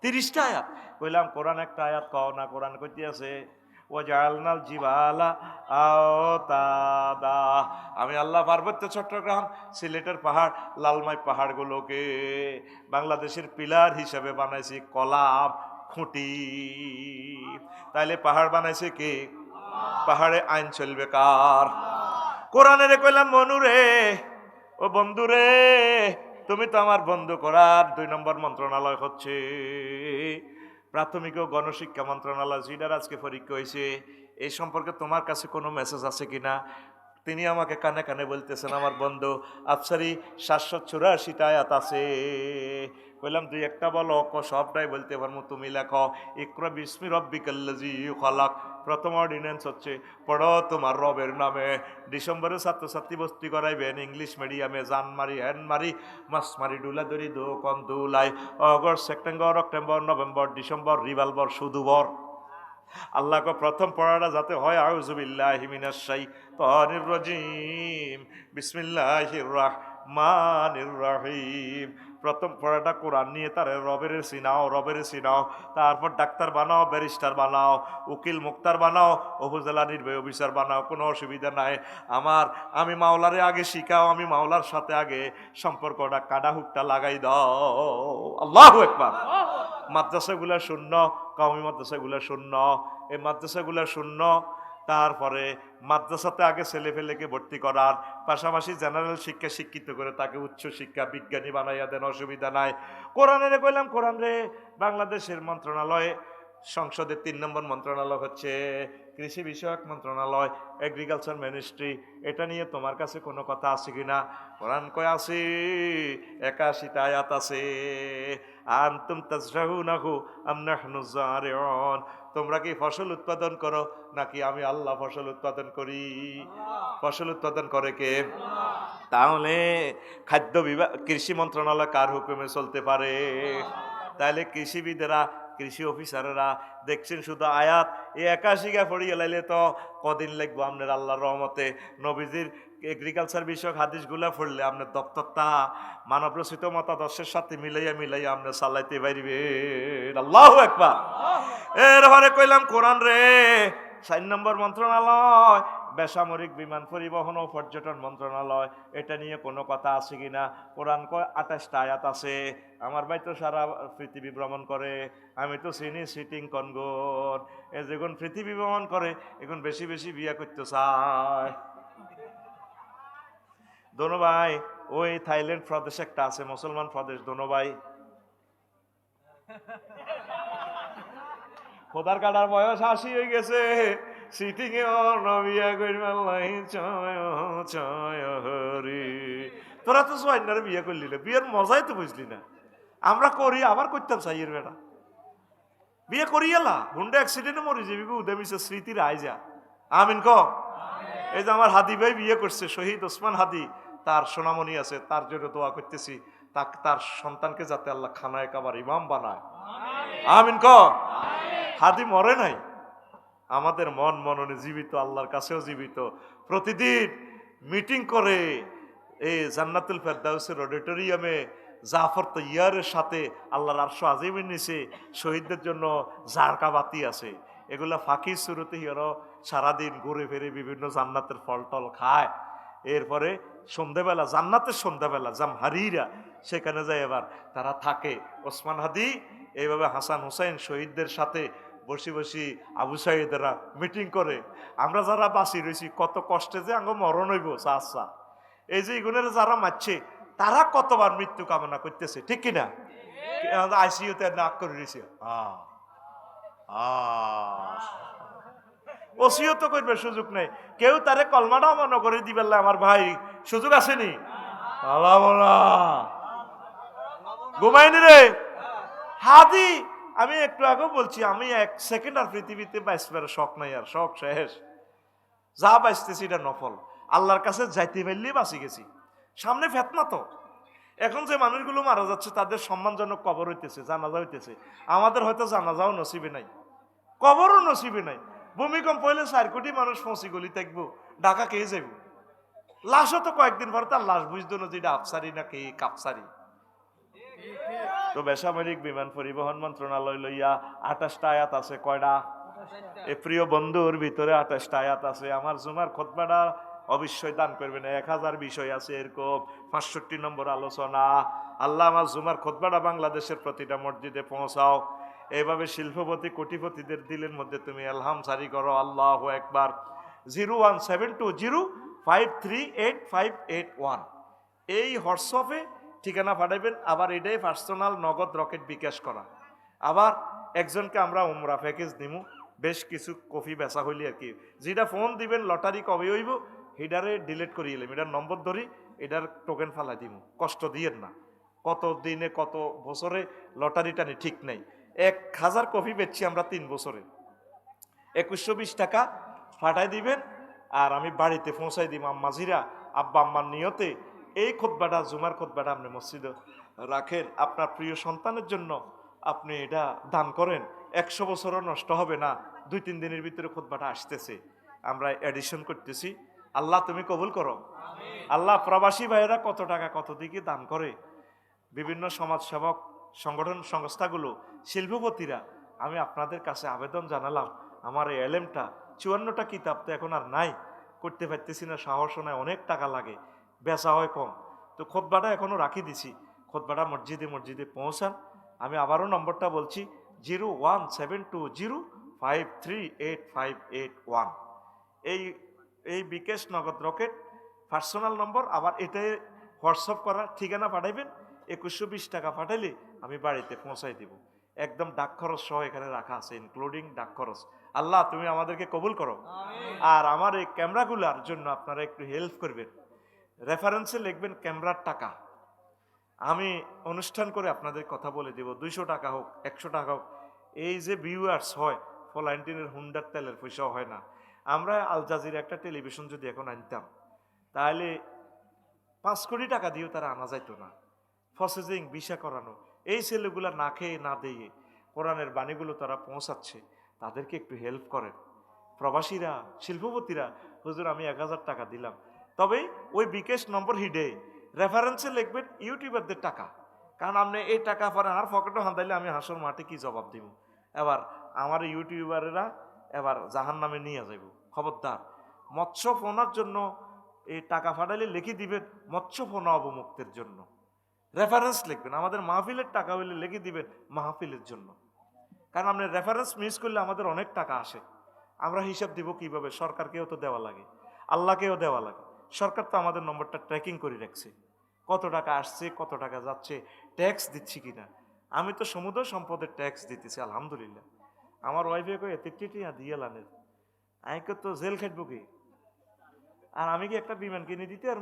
30টা আয়াত। কইলাম কোরআন একটা আয়াত কও না। কোরআন কইতে আছে ওয়াজআলনাল জিবালা আওতাদা, আমি আল্লাহ পার্বত্য চট্টগ্রাম সিলেটের পাহাড় লালমাই পাহাড়গুলোকে বাংলাদেশের পিলার হিসাবে বানাইছি কলাম খুঁটি। তাইলে পাহাড় বানাইছে কে? পাহাড়ে আইন চলবে কার? কোরআনের কইলাম মনুরে, ও বন্ধুরে, তুমি তো আমার বন্ধু করার 2 নম্বর মন্ত্রণালয় হচ্ছে প্রাথমিক ও গণশিক্ষা মন্ত্রণালয়, যেটার আজকে পরীক্ষা হয়েছে। এই সম্পর্কে তোমার কাছে কোনো মেসেজ আছে কিনা? তিনি আমাকে কানে কানে বলতেছেন আমার বন্ধু আফসারি 784টা আয়াত আছে। কইলাম 2-1টা বলো। সবটাই বলতে পারবো, তুমি লেখো ইকরা বিসমি রব্বিকাল্লাযী খালাক। প্রথম অর্ডিন্যান্স হচ্ছে পড়ো তোমার রবের নামে। ডিসেম্বরে ছাত্রছাত্রী ভর্তি করাইবেন ইংলিশ মিডিয়ামে। জানমারি হ্যানমারি মাসমারি ডুলা দড়ি দোকন দুলাই August September October November December revolver শুধু বর। আল্লাহকে প্রথম পড়াটা যাতে হয় আউযু বিল্লাহি মিনাশ শাইতানির রাজিম বিসমিল্লাহির রাহমানির রহিম। প্রথম পড়াটা কোরআন নিয়ে তারে রবের চিনাও, তারপর ডাক্তার বানাও, ব্যারিস্টার বানাও, উকিল মুক্তার বানাও, উপজেলা নির্বাহী অফিসার বানাও, কোনো অসুবিধা নাই। আমি মাওলারে আগে শিখাও, আমি মাওলার সাথে আগে সম্পর্কটা কাডা হুকটা লাগাই দাও। আল্লাহু আকবার। মাদ্রাসাগুলা শূন্য, কওমি মাদ্রাসাগুলা শূন্য, এই মাদ্রাসাগুলা শূন্য। তারপরে মাদ্রাসাতে আগে ছেলে ফেলেকে ভর্তি করার পাশাপাশি জেনারেল শিক্ষা শিক্ষিত করে তাকে উচ্চ শিক্ষা বিজ্ঞানী বানাইয়া দেন, অসুবিধা নাই। কোরআনের কইলাম কোরআন রে বাংলাদেশের মন্ত্রণালয়ে সংসদের 3 নম্বর মন্ত্রণালয় হচ্ছে কৃষি বিষয়ক মন্ত্রণালয়, এগ্রিকালচার মিনিস্ট্রি। এটা নিয়ে তোমার কাছে কোনো কথা আছে কিনা? কোরআন কয় আছে 81টা আয়াত আছে। আনতুম তাজরাউনাহু আম নাহনু যারিউন, তোমরা কি ফসল উৎপাদন করো নাকি আমি আল্লাহ ফসল উৎপাদন করি? ফসল উৎপাদন করে কে? তাহলে খাদ্য বিভাগ কৃষি মন্ত্রণালয় কার হুকুমে চলতে পারে? তাহলে কৃষিবিদেরা কৃষি অফিসারেরা দেখছেন শুধু আয়াত এই 81 পড়িয়ে লাইলে তো কদিন লাগবো আপনার আল্লাহর রহমতে। নবীজির এগ্রিকালচার বিষয়ক হাদিসগুলা পড়লে আপনার দপ্তরটা মানব রচিত মতাদর্শের সাথে মিলাইয়া আপনার চালাইতে পারবে। আল্লাহু আকবার। এরপরে কইলাম কোরআন রে 4 নম্বর মন্ত্রণালয় বেসামরিক বিমান পরিবহন ও পর্যটন মন্ত্রণালয়। এটা নিয়ে কোনো কথা আছে কিনা? কোরআন কয় 28টা আয়াত আছে। আমার ভাই তো সারা পৃথিবী ভ্রমণ করে, আমি তো চিনি সিটিং কনগন। এ যখন পৃথিবী ভ্রমণ করে এখন বেশি বেশি বিয়া করতে চায়। দোনো ভাই ওই থাইল্যান্ড প্রদেশ একটা আছে মুসলমান প্রদেশ, দোনো ভাই খোদার কাটার বয়স 80 হয়ে গেছে, সিটিং এ নবিয়া কইমাল্লাই চয় চয় হরি। তোরা তো সোয়াইনারে বিয়ে করলি না, বিয়ের মজাই তো বুঝলি না। আমরা করি আবার করতাম চাইয়ের বেটা বিয়ে করিয়ালা হুন্ডা অ্যাক্সিডেন্টে মরে যাবি গো, উদামিছে স্মৃতির আইজা। আমিন ক। এই যে আমার হাদি ভাই বিয়ে করছে, শহীদ ওসমান হাদি, তার সোনামণি আছে, তার জন্য দোয়া করতেছি তার সন্তানকে যাতে আল্লাহ খানায় কাবার ইমাম বানায়। আমিন ক। হাদি মরে নাই, আমাদের মন মননে জীবিত, আল্লাহর কাছেও জীবিত। প্রতিদিন মিটিং করে এই জান্নাতুল ফেরদাউসের অডিটোরিয়ামে জাফর তৈয়ারের সাথে আল্লাহর আরশ আজিমের নিচে শহীদদের জন্য জারকা বাতি আছে। এগুলা ফাঁকি শুরুতে হিয়ারও সারাদিন ঘুরে ফিরে বিভিন্ন জান্নাতের ফল টল খায়। এরপরে সন্ধ্যাবেলা জান্নাতের সন্ধ্যাবেলা জামহারিরা সেখানে যায়, এবার তারা থাকে। ওসমান হাদি এইভাবে হাসান হুসাইন শহীদদের সাথে বসি বসি আবু সাইদেরা মিটিং করে। আমরা যারা বাঁচি রয়েছি কত কষ্টে যে আঙ্গ মরণ হইব আচ্ছা, এই যে এগুনের যারা মারছে তারা কতবার মৃত্যু কামনা করতেছে, ঠিক কিনা? আইসিইউতে নাক করে রয়েছে, ওসিও তো করবে সুযোগ নেই, কেউ তারে কলমাটাও মনে করে দিবে। আমার ভাই সুযোগ আসেনি, ঘুমাইনি রে হাদি। আমি একটু আগেও বলছি আমি 1 সেকেন্ড আর পৃথিবীতে বাঁচবার শখ নাই, আর শখ শেষ। যা বাঁচতেছি এটা নফল, আল্লাহর কাছে যাইতে পারলেই বাঁচি গেছি। সামনে ফেতনা তো, এখন যে মানুষগুলো মারা যাচ্ছে তাদের সম্মানজনক কবর হইতেছে, জানাজা হইতেছে, আমাদের হয়তো জানাজাও নসিবে নাই, কবরও নসিবে নাই। ভূমিকম্প হইলে 4 কোটি মানুষ ফসি গলি থাকবো, ঢাকা কে যাইব? লাশও তো কয়েকদিন পরে তার লাশ বুঝতো না যে এটা আফসারি না কে কাপসারি। তো বেসামরিক বিমান পরিবহন মন্ত্রণালয় লইয়া 28টা আয়াত আছে। কয়টা? এ প্রিয় বন্ধুর ভিতরে 28টা আয়াত আছে। আমার জুমার খুতবাটা অবশ্যই দান করবেন। 1000 বিষয় আছে এরকম 65 নম্বর আলোচনা। আল্লাহ আমার জুমার খুতবাটা বাংলাদেশের প্রতিটা মসজিদে পৌঁছাও। এইভাবে শিল্পপতি কোটিপতিদের দিলের মধ্যে তুমি এলহাম জারি করো। আল্লাহু আকবার। 01720538581 এই হোয়াটসঅ্যাপে ঠিকানা পাঠাবেন। আবার এটাই পার্সোনাল নগদ রকেট বিকাশ করা। আবার একজনকে আমরা উমরা প্যাকেজ দিমু, বেশ কিছু কফি বেচা হইলে আর কি। যেটা ফোন দিবেন লটারি কবে হইব হিডারে ডিলিট করিয়ে এলাম, এটার নম্বর ধরি, এটার টোকেন ফালাই দিমু। কষ্ট দিয়েন না, কত দিনে কত বছরে লটারি টানি ঠিক নেই। 1000 কফি বেচছি আমরা 3 বছরে। 2120 টাকা পাঠাই দিবেন আর আমি বাড়িতে পৌঁছাই দিব। আম্মাজিরা আব্বা আম্মার নিয়তে এই খুতবাটা, জুমার খুতবাটা আপনি মসজিদে রাখেন, আপনার প্রিয় সন্তানের জন্য আপনি এটা দান করেন। 100 বছরও নষ্ট হবে না। 2-3 দিনের ভিতরে খুতবাটা আসতেছে, আমরা এডিশন করতেছি। আল্লাহ তুমি কবুল করো। আল্লাহ প্রবাসী ভাইয়েরা কত টাকা কত দিকে দান করে, বিভিন্ন সমাজসেবক সংগঠন সংস্থাগুলো, শিল্পপতিরা, আমি আপনাদের কাছে আবেদন জানালাম। আমার এই এলেমটা 54টা কিতাব তো এখন আর নাই, করতে পারতেছি না, সাহস নাই, অনেক টাকা লাগে, বেচা হয় কম। তো খুতবাটা এখনো রাখি দিছি। খুতবাটা মসজিদে মসজিদে পৌঁছান। আমি আবারও নম্বরটা বলছি, 01720538581। এই বিকেশ নগদ রকেট পার্সোনাল নম্বর। আবার এটাই হোয়াটসঅ্যাপ করার ঠিকানা পাঠাইবেন। 2120 টাকা পাঠাইলে আমি বাড়িতে পৌঁছাই দিব। একদম ডাক খরচ সহ এখানে রাখা আছে, ইনক্লুডিং ডাক খরচ। আল্লাহ তুমি আমাদেরকে কবুল করো। আর আমার এই ক্যামেরাগুলার জন্য আপনারা একটু হেল্প করবেন। রেফারেন্সে লিখবেন ক্যামেরার টাকা। আমি অনুষ্ঠান করে আপনাদের কথা বলে দেব, 200 টাকা হোক 100 টাকা হোক। এই যে ভিউয়ার্স হয়, ফলাইন্টিনের হুন্ডার তেলের পয়সাও হয় না। আমরা আল জাজিরা একটা টেলিভিশন যদি এখন আনতাম, তাহলে 5 কোটি টাকা দিয়েও তারা আনা যাইতো না। প্রসেসিং, ভিসা করানো, এই ছেলেগুলা না খেয়ে না দিয়ে কোরআনের বাণীগুলো তারা পৌঁছাচ্ছে, তাদেরকে একটু হেল্প করেন। প্রবাসীরা, শিল্পপতিরা, হুজুর আমি 1000 টাকা দিলাম, তবে ওই বিকেশ নম্বর হিডে রেফারেন্সে লিখবেন ইউটিউবারদের টাকা। কারণ আপনি এই টাকা পরে আর পকেটে হান্দাইলে আমি হাসর মাঠে কি জবাব দিব। এবার আমার ইউটিউবারেরা এবার জাহান নামে নিয়ে যাইব। খবরদার, মৎস্য ফোনার জন্য এই টাকা ফাটাইলে লিখে দিবেন মৎস্য ফোনা অবমুক্তের জন্য। রেফারেন্স লিখবেন। আমাদের মাহফিলের টাকা হইলে লিখে দিবেন মাহফিলের জন্য। কারণ আপনি রেফারেন্স মিস করলে আমাদের অনেক টাকা আসে। আমরা হিসাব দিব কিভাবে? সরকারকেও তো দেওয়া লাগে, আল্লাহকেও দেওয়া লাগে। সরকার তো আমাদের নম্বরটা ট্র্যাকিং করে রাখছে, কত টাকা আসছে, কত টাকা যাচ্ছে, ট্যাক্স দিচ্ছি কিনা। আমি তো সমুদ্র সম্পদের ট্যাক্স দিতেছি আলহামদুলিল্লাহ। আমার ওয়াইফে কয়ে টিয়া দিয়ে লানের, আমি তো জেল খাটবো কি? আর আমি কি একটা বিমান কিনে দিতে আর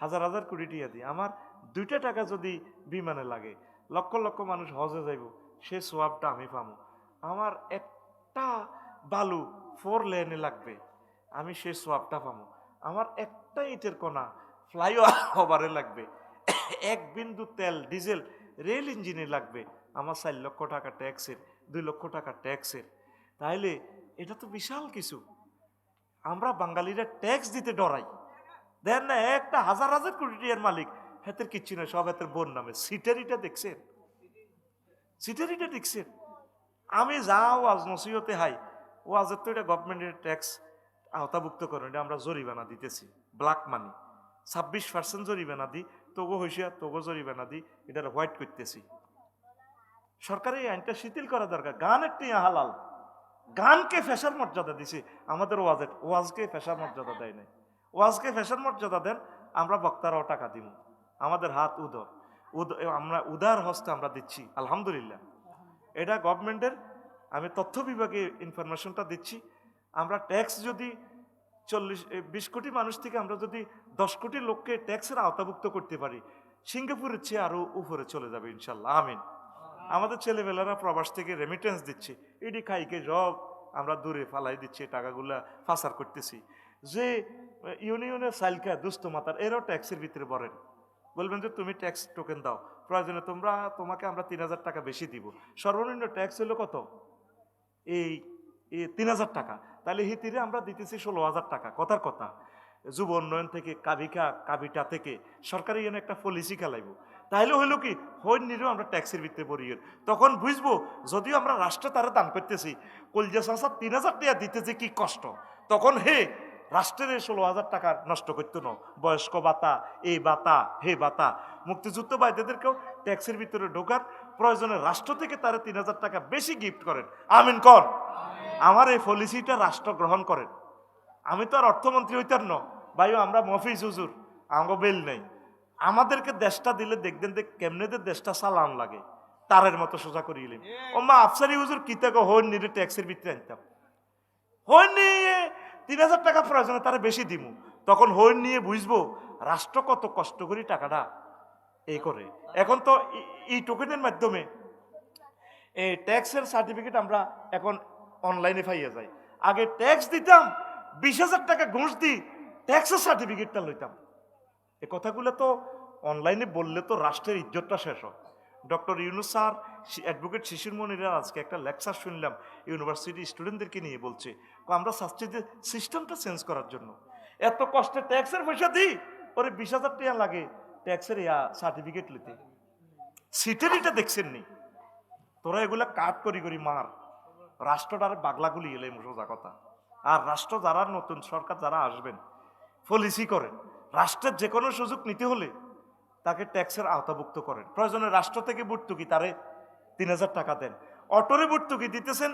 হাজার হাজার কোটি টিয়া দিই? আমার 2টা টাকা যদি বিমানে লাগে, লক্ষ লক্ষ মানুষ হজে যাইব, সে সোয়াবটা আমি পাবো। আমার একটা বালু 4 লেনে লাগবে, আমি সে সোয়াবটা পাবো। আমার একটা ইটের কোনা ফ্লাইওভারে লাগবে, 1 বিন্দু তেল ডিজেল রেল ইঞ্জিনে লাগবে, আমার 4 লক্ষ টাকা ট্যাক্সের, 2 লক্ষ টাকা ট্যাক্সের। তাইলে এটা তো বিশাল কিছু। আমরা বাঙালিরা ট্যাক্স দিতে ডরাই। দেন না, একটা হাজার হাজার কোটি টাকার মালিক, হাতের কিচ্ছু নয়, সব হাতের বোন নামে। সিটারিটা দেখছেন? সিটারিটা দেখছেন? আমি যা ওয়াজ নসিহতে হাই, ওয়াজের তো এটা গভর্নমেন্টের ট্যাক্স আওতাভুক্ত করেন, এটা আমরা জরিমানা দিতেছি, ব্ল্যাক মানি 26% জরিমানা দিই, তোগো হইসিয়া তোগো জরিমানা দিই, এটার হোয়াইট করতেছি। সরকারের এই আইনটা শিথিল করা দরকার। গান একটি হালাল, গানকে ফেশার মর্যাদা দিছে, আমাদের ওয়াজকে ফেশার মর্যাদা দেয় নাই। ওয়াজকে ফেশার মর্যাদা দেন, আমরা বক্তারাও টাকা দিব, আমাদের হাত আমরা উদার হস্তে আমরা দিচ্ছি আলহামদুলিল্লাহ। এটা গভর্নমেন্টের, আমি তথ্য বিভাগে ইনফরমেশনটা দিচ্ছি। আমরা ট্যাক্স যদি 20 কোটি মানুষ থেকে আমরা যদি 10 কোটি লোককে ট্যাক্সের আওতাভুক্ত করতে পারি, সিঙ্গাপুরের চেয়ে আরো উপরে চলে যাবে ইনশাল্লাহ, আমিন। আমাদের ছেলেবেলারা প্রবাস থেকে রেমিটেন্স দিচ্ছে, এডি খাইকে সব আমরা দূরে ফালাই দিচ্ছি, টাকাগুলা ফাসার করতেছি। যে ইউনিয়নের সাইলকা দুস্থ মাতার, এরাও ট্যাক্সের ভিতরে পড়েন, বলবেন যে তুমি ট্যাক্স টোকেন দাও, প্রয়োজনে তোমাকে আমরা 3,000 টাকা বেশি দিব। সর্বনিম্ন ট্যাক্স হলো কত? এই 3,000 টাকা। তাহলে হিতিরে আমরা দিতেছি 16,000 টাকা। কথার কথা, যুব উন্নয়ন থেকে, কাবিটা থেকে সরকারি এনে একটা পলিসি খেলাইব। তাইলে হইলো কি, নিলেও আমরা ট্যাক্সের ভিত্তিতে পড়ি। তখন বুঝবো যদিও আমরা রাষ্ট্র তারা দান করতেছি, কলজা চাষা 3,000 টাকা দিতে যে কি কষ্ট, তখন রাষ্ট্রের 16,000 টাকা নষ্ট করতো না। বয়স্ক ভাতা, এই ভাতা, হে ভাতা, মুক্তিযুদ্ধ ভাইদেরকেও ট্যাক্সের ভিতরে ঢোকার প্রয়োজনে রাষ্ট্র থেকে তারা 3,000 টাকা বেশি গিফট করেন। আমিন কর। আমার এই পলিসিটা রাষ্ট্র গ্রহণ করেন। আমি তো আর অর্থমন্ত্রী হইতার ন ভাই, আমরা মফিজ হুজুর, আমাকে বেল নেই। আমাদেরকে দেশটা দিলে দেখবেন যে কেমনেদের দেশটা চালান লাগে, তারের মতো সোজা করিলেন। ও মা আফসারি হুজুর কি থেকে হইন নিলে ট্যাক্সের ভিতরে আনতাম, হইন নিয়ে 3,000 টাকা প্রয়োজনে তারা বেশি দিমু। তখন হইন নিয়ে বুঝবো রাষ্ট্র কত কষ্ট করি টাকাটা এই করে। এখন তো এই টোকেনের মাধ্যমে এই ট্যাক্সের সার্টিফিকেট আমরা এখন অনলাইনে পাইয়া যাই। আগে ট্যাক্স দিতাম, 20,000 টাকা ঘুষ দিই ট্যাক্সের সার্টিফিকেটটা লইতাম। এ কথাগুলো তো অনলাইনে বললে তো রাষ্ট্রের ইজ্জতটা শেষ হয়। ডক্টর ইউনুস স্যার, অ্যাডভোকেট শিশির মনিরা আজকে একটা লেকচার শুনলাম ইউনিভার্সিটি স্টুডেন্টদেরকে নিয়ে, বলছে আমরা চাচ্ছি যে সিস্টেমটা চেঞ্জ করার জন্য। এত কষ্টে ট্যাক্সের পয়সা দিই, ওরে 20,000 টাকা লাগে ট্যাক্সের সার্টিফিকেট নিতে। সিটেরিটা দেখছেন নি তোরা, এগুলা কাট করি করি মার। রাষ্ট্রটার বাগলাগুলি এলে সোজা কথা। আর রাষ্ট্র যারা নতুন সরকার যারা আসবেন, পলিসি করেন, রাষ্ট্রের যে কোনো সুযোগ নিতে হলে তাকে ট্যাক্সের আওতাভুক্ত করেন। প্রয়োজনে রাষ্ট্র থেকে ভর্তুকি তারে 3,000 টাকা দেন। অটোরে ভর্তুকি দিতেছেন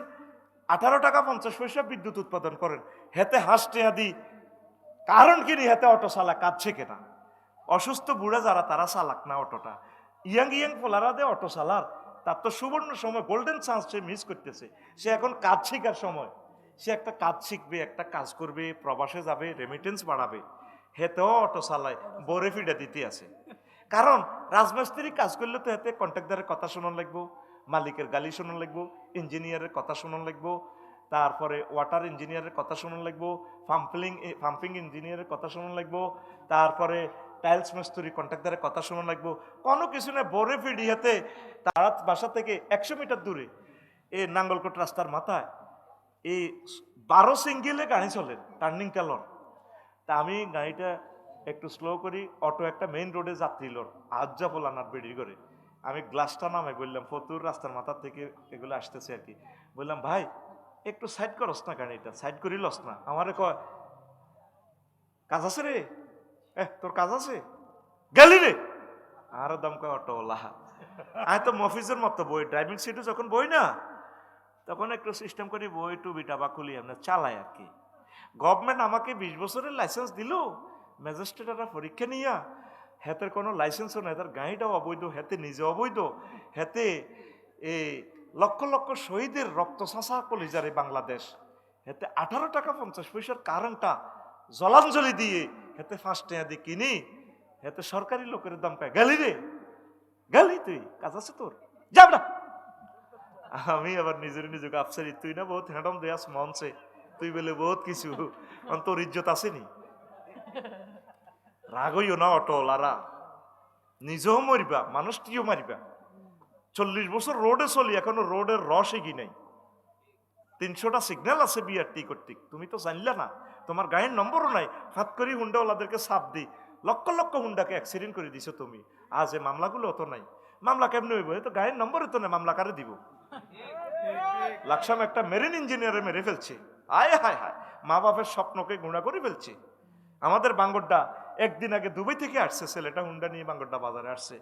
18 টাকা 50 পয়সা বিদ্যুৎ উৎপাদন করেন, হেতে হাঁস টেয়া দিই। কারণ কিনি হেতে অটো চালা কাঁদছে কেনা। অসুস্থ বুড়া যারা তারা চালাক না অটোটা, ইয়াং ফোলারা দে অটো চালার, তার তো সুবর্ণ সময়, গোল্ডেন চান্স সে মিস করতেছে। সে এখন কাজ শিখার সময়, সে একটা কাজ শিখবে, একটা কাজ করবে, প্রবাসে যাবে, রেমিটেন্স বাড়াবে, হেতেও অটো চালায়, বোরে ফিডা দিতে আছে। কারণ রাজমিস্ত্রি কাজ করলে তো হেতে কন্ট্রাক্টরের কথা শোনান লাগবো, মালিকের গালি শোনান লাগবো, ইঞ্জিনিয়ারের কথা শোনান লাগবো, তারপরে ওয়াটার ইঞ্জিনিয়ারের কথা শোনান লাগবো, পাম্পিং ইঞ্জিনিয়ারের কথা শোনান লাগবো, তারপরে টাইলস মিস্ত্রি কন্ট্রাক্টরের কথা শোনান লাগবো। কোনো কিছু না, বোরে ফিডি হাতে তারা বাসা থেকে 100 মিটার দূরে এই নাঙ্গলকোট রাস্তার মাথায় এই 12 সিঙ্গেলে গাড়ি চলে, টার্নিং টেলর। তা আমি গাড়িটা একটু স্লো করি, অটো একটা মেইন রোডে যাত্রী লোড আজ্জা ফোলানার বেড়ি করে। আমি গ্লাসটা নামে বললাম, ফতুর রাস্তার মাথার থেকে এগুলো আসতেছে আর কি, বললাম ভাই একটু সাইড করস না, গাড়িটা সাইড করি লস না। আমারে কয় কাজ আছে রে, তোর কাজ আছে, গেলি রে। আরো দাম কয় অটোওয়ালা। আমি তো মফিজের মতো বই, ড্রাইভিং সিটে যখন বই না, তখন একটু সিস্টেম করি বই টুবিটা বা খুলি আমরা চালাই আর কি। গভর্নমেন্ট আমাকে 20 বছরের লাইসেন্স দিল, ম্যাজিস্ট্রেটরা পরীক্ষা নিয়া, হেতের কোনো লাইসেন্সও নাই, তার গাড়িটাও অবৈধ, হেতে নিজে অবৈধ, হেতে এই লক্ষ লক্ষ শহীদের রক্ত চাষা কলিজারে বাংলাদেশ, হেতে 18 টাকা 50 পয়সার কারেন্টটা জলাঞ্জলি দিয়ে হেতে 5 টাকা দিয়ে কিনি, হেতে সরকারি লোকের দাম পায়। গেলি রে, গেলি তুই, কাজ আছে তোর, যাব না। আমি আবার নিজেকে আফসারি, তুই না বহুত হ্যাডম দেয়াস মনসে, তুই বলে বহুত কিছু, তোর ইজ্জত আসেনি। রাগ হইও না অটোওয়ালারা, নিজেও মরিবা, মানুষটিও মারিবা। 40 বছর রোডে চলি, এখনো রোডের রস এগি নাই। 300টা সিগন্যাল আছে বিআরটি কর্তৃক, তুমি তো জানলে না, তোমার গাড়ির নম্বরও নাই। হাত করি হুন্ডাওয়ালাদেরকে চাপ দিই, লক্ষ লক্ষ হুন্ডাকে অ্যাক্সিডেন্ট করে দিছো তুমি। আজ এই মামলাগুলো অত নাই, মামলা কেমনে হইব? তো গাড়ির নম্বরই তো নাই, মামলা কারে দিব? লাকসাম একটা মেরিন ইঞ্জিনিয়ারে মেরে ফেলছে, আয় হায় হায়, মা বাপের স্বপ্নকে গুণা করে ফেলছে। আমাদের বাঙ্গরডা একদিন আগে দুবাই থেকে আসছে ছেলেটা, হুন্ডা নিয়ে বাঙ্গরডা বাজারে আসছে,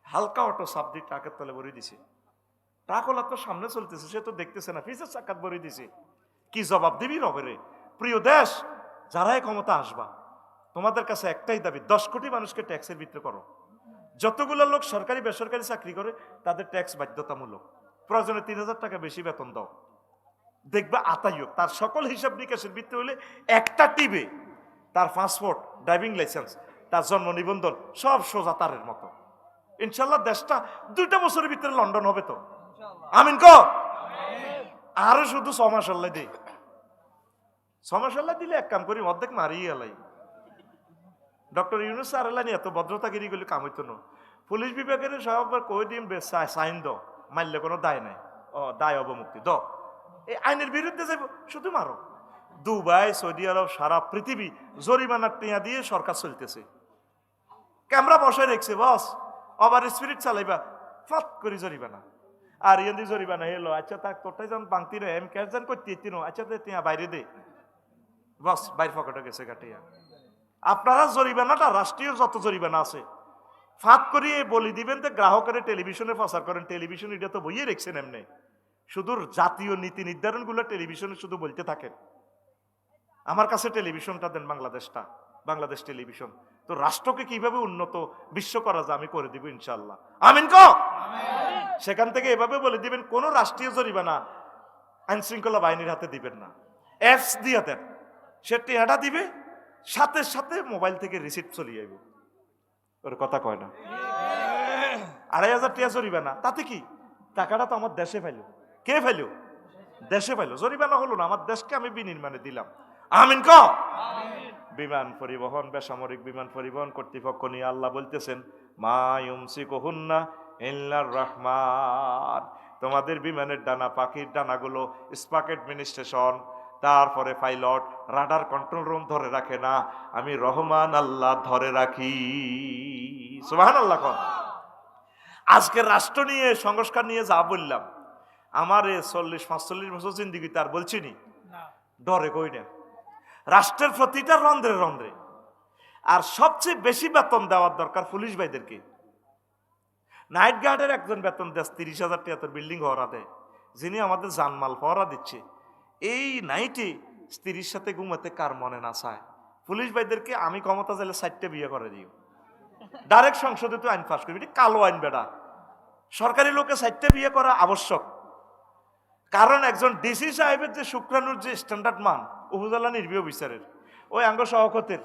হালকা অটো চাপ দিয়ে ট্রাকের তলে ভরে দিছে। ট্রাকওয়ালা তো সামনে চলতেছে, সে তো দেখতেছে না, পিছের চাকাত ভরে দিছে। কি জবাব দিবি রবেরে? প্রিয় দেশ, যারাই ক্ষমতা আসবা, তোমাদের কাছে একটাই দাবি, 10 কোটি মানুষকে ট্যাক্সের ভিতরে করো। যতগুলো লোক সরকারি বেসরকারি চাকরি করে তাদের ট্যাক্স বাধ্যতামূলক। প্রয়োজনে 3,000 টাকা বেশি বেতন দাও, দেখবে আতাইও তার সকল হিসাব নিকাশের ভিত্তি হলে একটা টিবে তার পাসপোর্ট, ড্রাইভিং লাইসেন্স, তার জন্ম নিবন্ধন সব সোজা তারের মতো। ইনশাল্লাহ দেশটা 2টা বছরের ভিতরে লন্ডন হবে তো, আমিন কো। আরো শুধু 6 মাস আল্লাহ দিই, 6 মাস আল্লাহ দিলে এক কাম করি অর্ধেক মারিয়ে এলাই। ডক্টর ইউনুস স্যার এলানি এত ভদ্রতাগিরি গুলি কাম হইতো না। পুলিশ বিভাগের সব কই দিন সাইন দ, মারলে কোনো দায় নাই, দায় অবমুক্তি দ, এই আইনের বিরুদ্ধে যাইব শুধু মারো। দুবাই, সৌদি আরব, সারা পৃথিবী জরিমানার টিয়া দিয়ে সরকার চলতেছে। ক্যামেরা বসায় রেখছে, বস ওভার স্পিরিট চালাইবা, ফাত করে জরিমানা। আর ইয়াদি জরিমানা এলো, আচ্ছা তাক তোরটাই যখন বাংতি রে এম ক্যাশ যান করতে তিনো, আচ্ছা তিয়া বাইরে দে, বস বাইর পকেটে গেছে কাটিয়া। আপনারা জরিমানাটা রাষ্ট্রীয় যত জরিমানা আছে ফাঁক করিয়ে বলি দিবেন যে গ্রাহকের টেলিভিশনে প্রচার করেন, টেলিভিশন এটা তো বইয়ে রেখছেন এমনি, শুধু জাতীয় নীতি নির্ধারণ গুলো টেলিভিশনে শুধু বলতে থাকেন। আমার কাছে টেলিভিশনটা দেন, বাংলাদেশটা, বাংলাদেশ টেলিভিশন। তো রাষ্ট্রকে কিভাবে উন্নত বিশ্ব করা যায় আমি করে দিব ইনশাল্লাহ, আমিন কো। সেখান থেকে এভাবে বলে দিবেন কোন রাষ্ট্রীয় জরিমানা আইন শৃঙ্খলা বাহিনীর হাতে দিবেন না, অ্যাপস দিয়ে দেন, সে টিয়াটা দিবে, সাথে সাথে মোবাইল থেকে রিসিপ্ট চলে যাইব। ওর কথা কয় না, 2,500 টিয়া জরিমানা, তাতে কি টাকাটা তো আমার দেশে পাইল। কে পাইল? দেশে পাইল। জরিমানা হলো না, আমার দেশকে আমি বিনির্মাণে দিলাম, আমিন ক। বিমান পরিবহন, বেসামরিক বিমান পরিবহন কর্তৃপক্ষ নিয়ে আল্লাহ বলতেছেন, মা ইউমসিকুহুন্না ইল্লার রহমান, তোমাদের বিমানের ডানা, পাখির ডানাগুলো স্পাক অ্যাডমিনিস্ট্রেশন, তারপরে পাইলট, রাডার কন্ট্রোল রুম ধরে রাখে না, আমি রহমান আল্লাহ ধরে রাখি। সুবহানাল্লাহ। আজকে রাষ্ট্র নিয়ে, সংস্কার নিয়ে যা বললাম, আমার 40-45 বছর জিন্দিগি তার বলছি নি, ডরে কই না। রাষ্ট্রের প্রতিটা রন্ধ্রে রন্ধ্রে। আর সবচেয়ে বেশি বেতন দেওয়ার দরকার পুলিশ ভাইদেরকে। নাইট গার্ডের একজন বেতন দেয় 30,000 টাকা বিল্ডিং হওয়া দেয়, যিনি আমাদের জানমাল পহরা দিচ্ছে। এই নাইটে স্ত্রীর সাথে ঘুমাতে কার মনে না চায়? পুলিশ ভাইদেরকে আমি ক্ষমতা চাইলে 4টে বিয়ে করে দিও, ডাইরেক্ট সংসদে তো আইন পাস করবি, এটা কালো আইন বেটা। সরকারি লোকে 4টে বিয়ে করা আবশ্যক, কারণ একজন ডিসি সাহেবের যে শুক্রাণুর যে স্ট্যান্ডার্ড মান উপজেলা নির্বাহী অফিসারের, ওই আঙ্গ সহকতের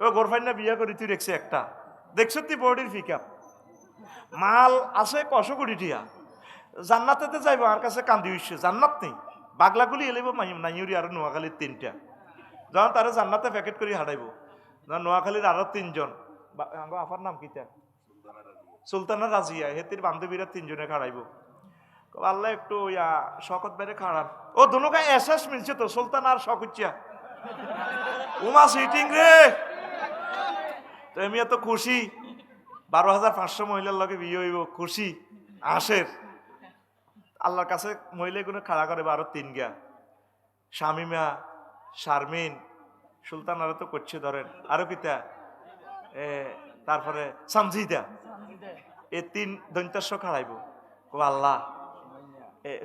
ও গোরফাইনা বিয়ে করে তুই রেখছে একটা, দেখছ তুই বডির পিকআপ মাল আছে 100 কোটি টিয়া, জান্নাতেতে যাইব আর কাছে কান্দি উঠছে, জান্নাত নেই, বাগলাগুলি এলেব নাইউরি আর নোয়াখালীর 3টা, যখন তারা জান্নাতে প্যাকেট করে হাঁটাইব, নোয়াখালীর আরো 3জন, আফার নাম কিতা, সুলতানা রাজিয়া, হেতির বান্ধবীরা 3জনে খাড়াইব। আল্লাহ একটু শকত বাইরে খাড়ান, ও দুনুকা এসএস মিলছে তো, সুলতান আর শকুচ্ছা উমা সিটিং রে। তো আমি এত খুশি, 12,500 মহিলার লগে বিয়ে হইব, খুশি আসের। আল্লাহর কাছে মহিলাগুলো খাড়া করে 3 গা, শামিমা, শারমিন, সুলতান আরো তো করছে ধরেন, আরো কিতা, তারপরে সামজিদা, এই 3 দন্তাস্য খাড়াইব। ও আল্লাহ,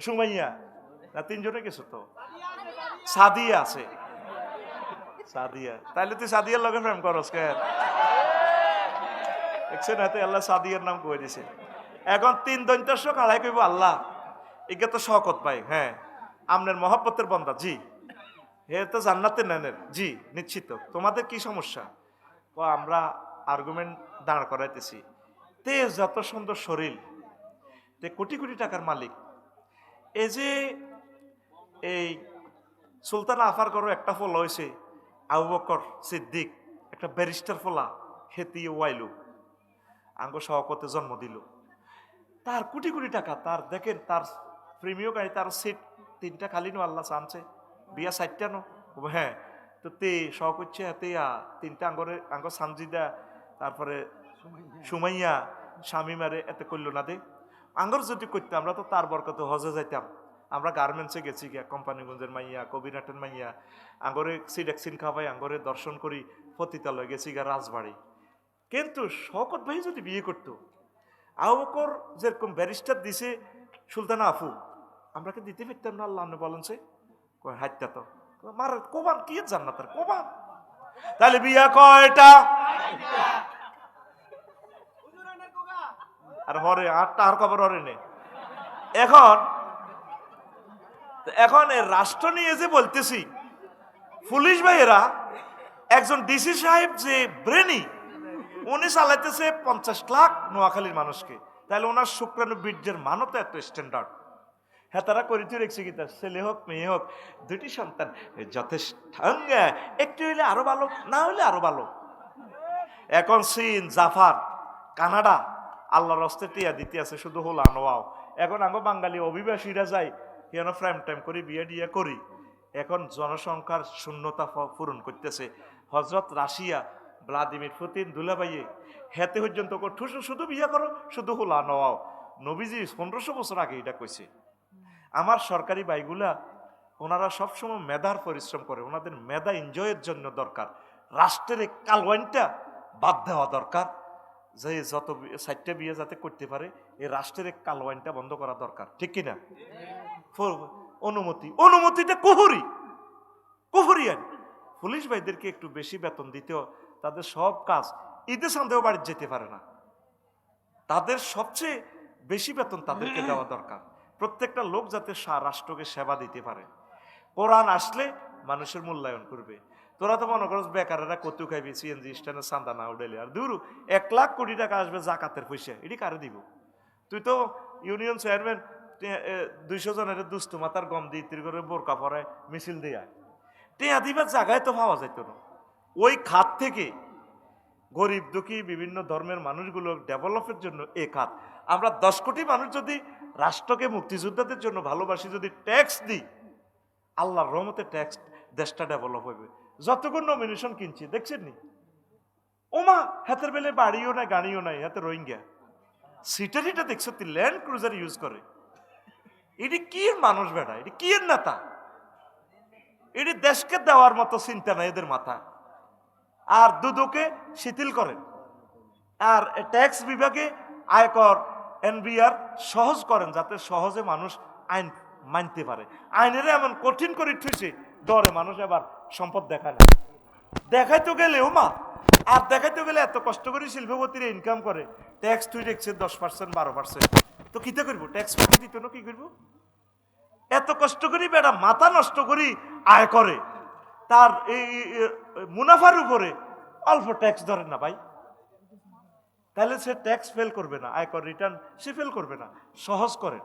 সুমাইয়া না, 3জনে গেছো তো, সাদিয়া আছে, সাদিয়া, তাইলে তুই সাদিয়ার লগে প্রেম করস কে? দেখছেন হাতে আল্লাহ সাদিয়ার নাম কয়ে দিছে। এখন 3 দন্তাস্য খাড়াই কইব, আল্লাহ একে তো শকত ভাই, হ্যাঁ আপনার মহব্বতের বন্দা, জি হে তো জান্নাতে নেনের, জি নিশ্চিত, তোমাদের কি সমস্যা? ও আমরা আর্গুমেন্ট দাঁড় করাইতেছি, তে যত সুন্দর শরীর, তে কোটি কোটি টাকার মালিক, এই যে এই সুলতান আফার করো একটা ফলা হয়েছে, আবু বকর সিদ্দিক একটা ব্যারিস্টার ফলা, খেতি ওয়াইলু আঙ্গ সহকতে জন্ম দিল, তার কোটি কোটি টাকা, তার দেখেন তার প্রেমীয় গাড়ি, তার সিট 3টা খালি নো, আল্লাহ চানছে বিয়া 4টা নো, হ্যাঁ তো তে শখ হচ্ছে হাতে 3টা আঙ্গরে, আঙ্গ সামজিদা, তারপরে সুমাইয়া, স্বামী মারে এতে করলো না দে, আঙ্গর যদি করতে আমরা তো তার বরকতে হজে যাইতাম। আমরা গার্মেন্টসে গেছি গিয়া, কোম্পানিগঞ্জের মাইয়া, কবিরাটের মাইয়া, আঙ্গরে সিডেক্সিন খাবাই, আঙ্গরে দর্শন করি, পতিতালয় গেছি গিয়া রাজবাড়ি। কিন্তু শওকত ভাই যদি বিয়ে করতো, আবু বকর যেরকম ব্যারিস্টার দিছে সুলতানা আফু, আমরা কি দিতে পারতাম না? আল্লাহ বলেন সে হাইতা তো মার কোবান কি জান্নাতের কোবান, তাহলে বিয়া কয়টা? আর হরে 8টা আর খবর হরে নেই। এখন রাষ্ট্র নিয়ে যে বলতেছি, পুলিশ ভাইয়েরা, একজন ডিসি সাহেব যে ব্রেনি, উনি চালাইতেছে 50 লাখ নোয়াখালীর মানুষকে, তাহলে ওনার শুক্রাণু বীর্যের মানও তো এত স্ট্যান্ডার্ড। হ্যাঁ তারা করিতে রেখছে কি, তার ছেলে হোক মেয়ে হোক 2টি সন্তান যথেষ্ট, একটু হইলে আরো ভালো, না হইলে আরো ভালো। এখন চীন, জাপান, কানাডা আল্লাহর হস্তে টিয়া দিতে আছে শুধু হোলা নোয়াও। এখন আঙ্গ বাঙালি অভিবাসীরা যায় কেন প্রাইম টাইম করি বিয়ে ডিয়া করি। এখন জনসংখ্যার শূন্যতা পূরণ করতেছে। হজরত রাশিয়া ভ্লাদিমির পুতিন দুলাভাইয়ে হেতে পর্যন্ত ঠুসু শুধু বিয়ে করো শুধু হোলা নোয়াও। নবীজি 1500 বছর আগে এটা কইছে। আমার সরকারি ভাইগুলা ওনারা সবসময় মেধার পরিশ্রম করে, ওনাদের মেধা এনজয়ের জন্য দরকার। রাষ্ট্রের এই কালওয়াইনটা বাদ দেওয়া দরকার, যে যত 60টা বিয়ে যাতে করতে পারে এই রাষ্ট্রের এই কালওয়াইনটা বন্ধ করা দরকার, ঠিক কিনা? অনুমতিটা কুহুরি আইন। পুলিশ ভাইদেরকে একটু বেশি বেতন দিতেও তাদের সব কাজ ঈদে সন্দেহ বাড়ি যেতে পারে না, তাদের সবচেয়ে বেশি বেতন তাদেরকে দেওয়া দরকার। প্রত্যেকটা লোক যাতে রাষ্ট্রকে সেবা দিতে পারে। কোরআন আসলে মানুষের মূল্যায়ন করবে। তোরা তো মনে করছ বেকারেরা কত খাইবি, সিএনজি স্ট্যান্ডে চান্দা না উঠেলে আর দূর 1 লাখ কোটি টাকা আসবে জাকাতের পয়সা, এটি কারে দিব? তুই তো ইউনিয়ন চেয়ারম্যান 200 জনের দুস্থ মাতার গম দিয়ে ইতির করে বোরকা পরায় মিছিল দিয়ে টিয়া দিবার জায়গায় তো পাওয়া যাইত না। ওই খাত থেকে গরিব দুঃখী বিভিন্ন ধর্মের মানুষগুলো ডেভেলপের জন্য এই খাত। আমরা 10 কোটি মানুষ যদি রাষ্ট্রকে মুক্তিযোদ্ধাদের জন্য ভালোবাসি, যদি ট্যাক্স দিই, আল্লাহর রহমতে ট্যাক্স দেশটা ডেভেলপ হইবে। যতক্ষণ নমিনেশন কিনছি দেখছেন নি, ওমা হাতের বেলে বাড়িও নাই গাড়িও নাই, হাতে রোহিঙ্গা সিটারিটা দেখছো ল্যান্ড ক্রুজার ইউজ করে। এটি কি মানুষ বেড়া, এটি কি এর নেতা? এটি দেশকে দেওয়ার মতো চিন্তা নাই এদের মাথা। আর দুদকে শিথিল করেন, আর ট্যাক্স বিভাগে আয়কর এনবিআর সহজ করেন যাতে সহজে মানুষ আইন মানতে পারে। আইনের এমন কঠিন করে ঠুইছে ডরে মানুষ এবার সম্পদ দেখায় না। দেখাইতে গেলেও মা আর দেখাইতে গেলে এত কষ্ট করে শিল্পপতিরা ইনকাম করে, ট্যাক্স তুই দেখছে 10% 12%, তো কিতে করবো? ট্যাক্স ফাঁকি দিত না, কি করবো? এত কষ্ট করি বেটা মাথা নষ্ট করি আয় করে, তার এই মুনাফার উপরে অল্প ট্যাক্স ধরেন না ভাই, তাহলে সে ট্যাক্স ফেল করবে না, আয়কর রিটার্ন সে ফেল করবে না। সহজ করেন।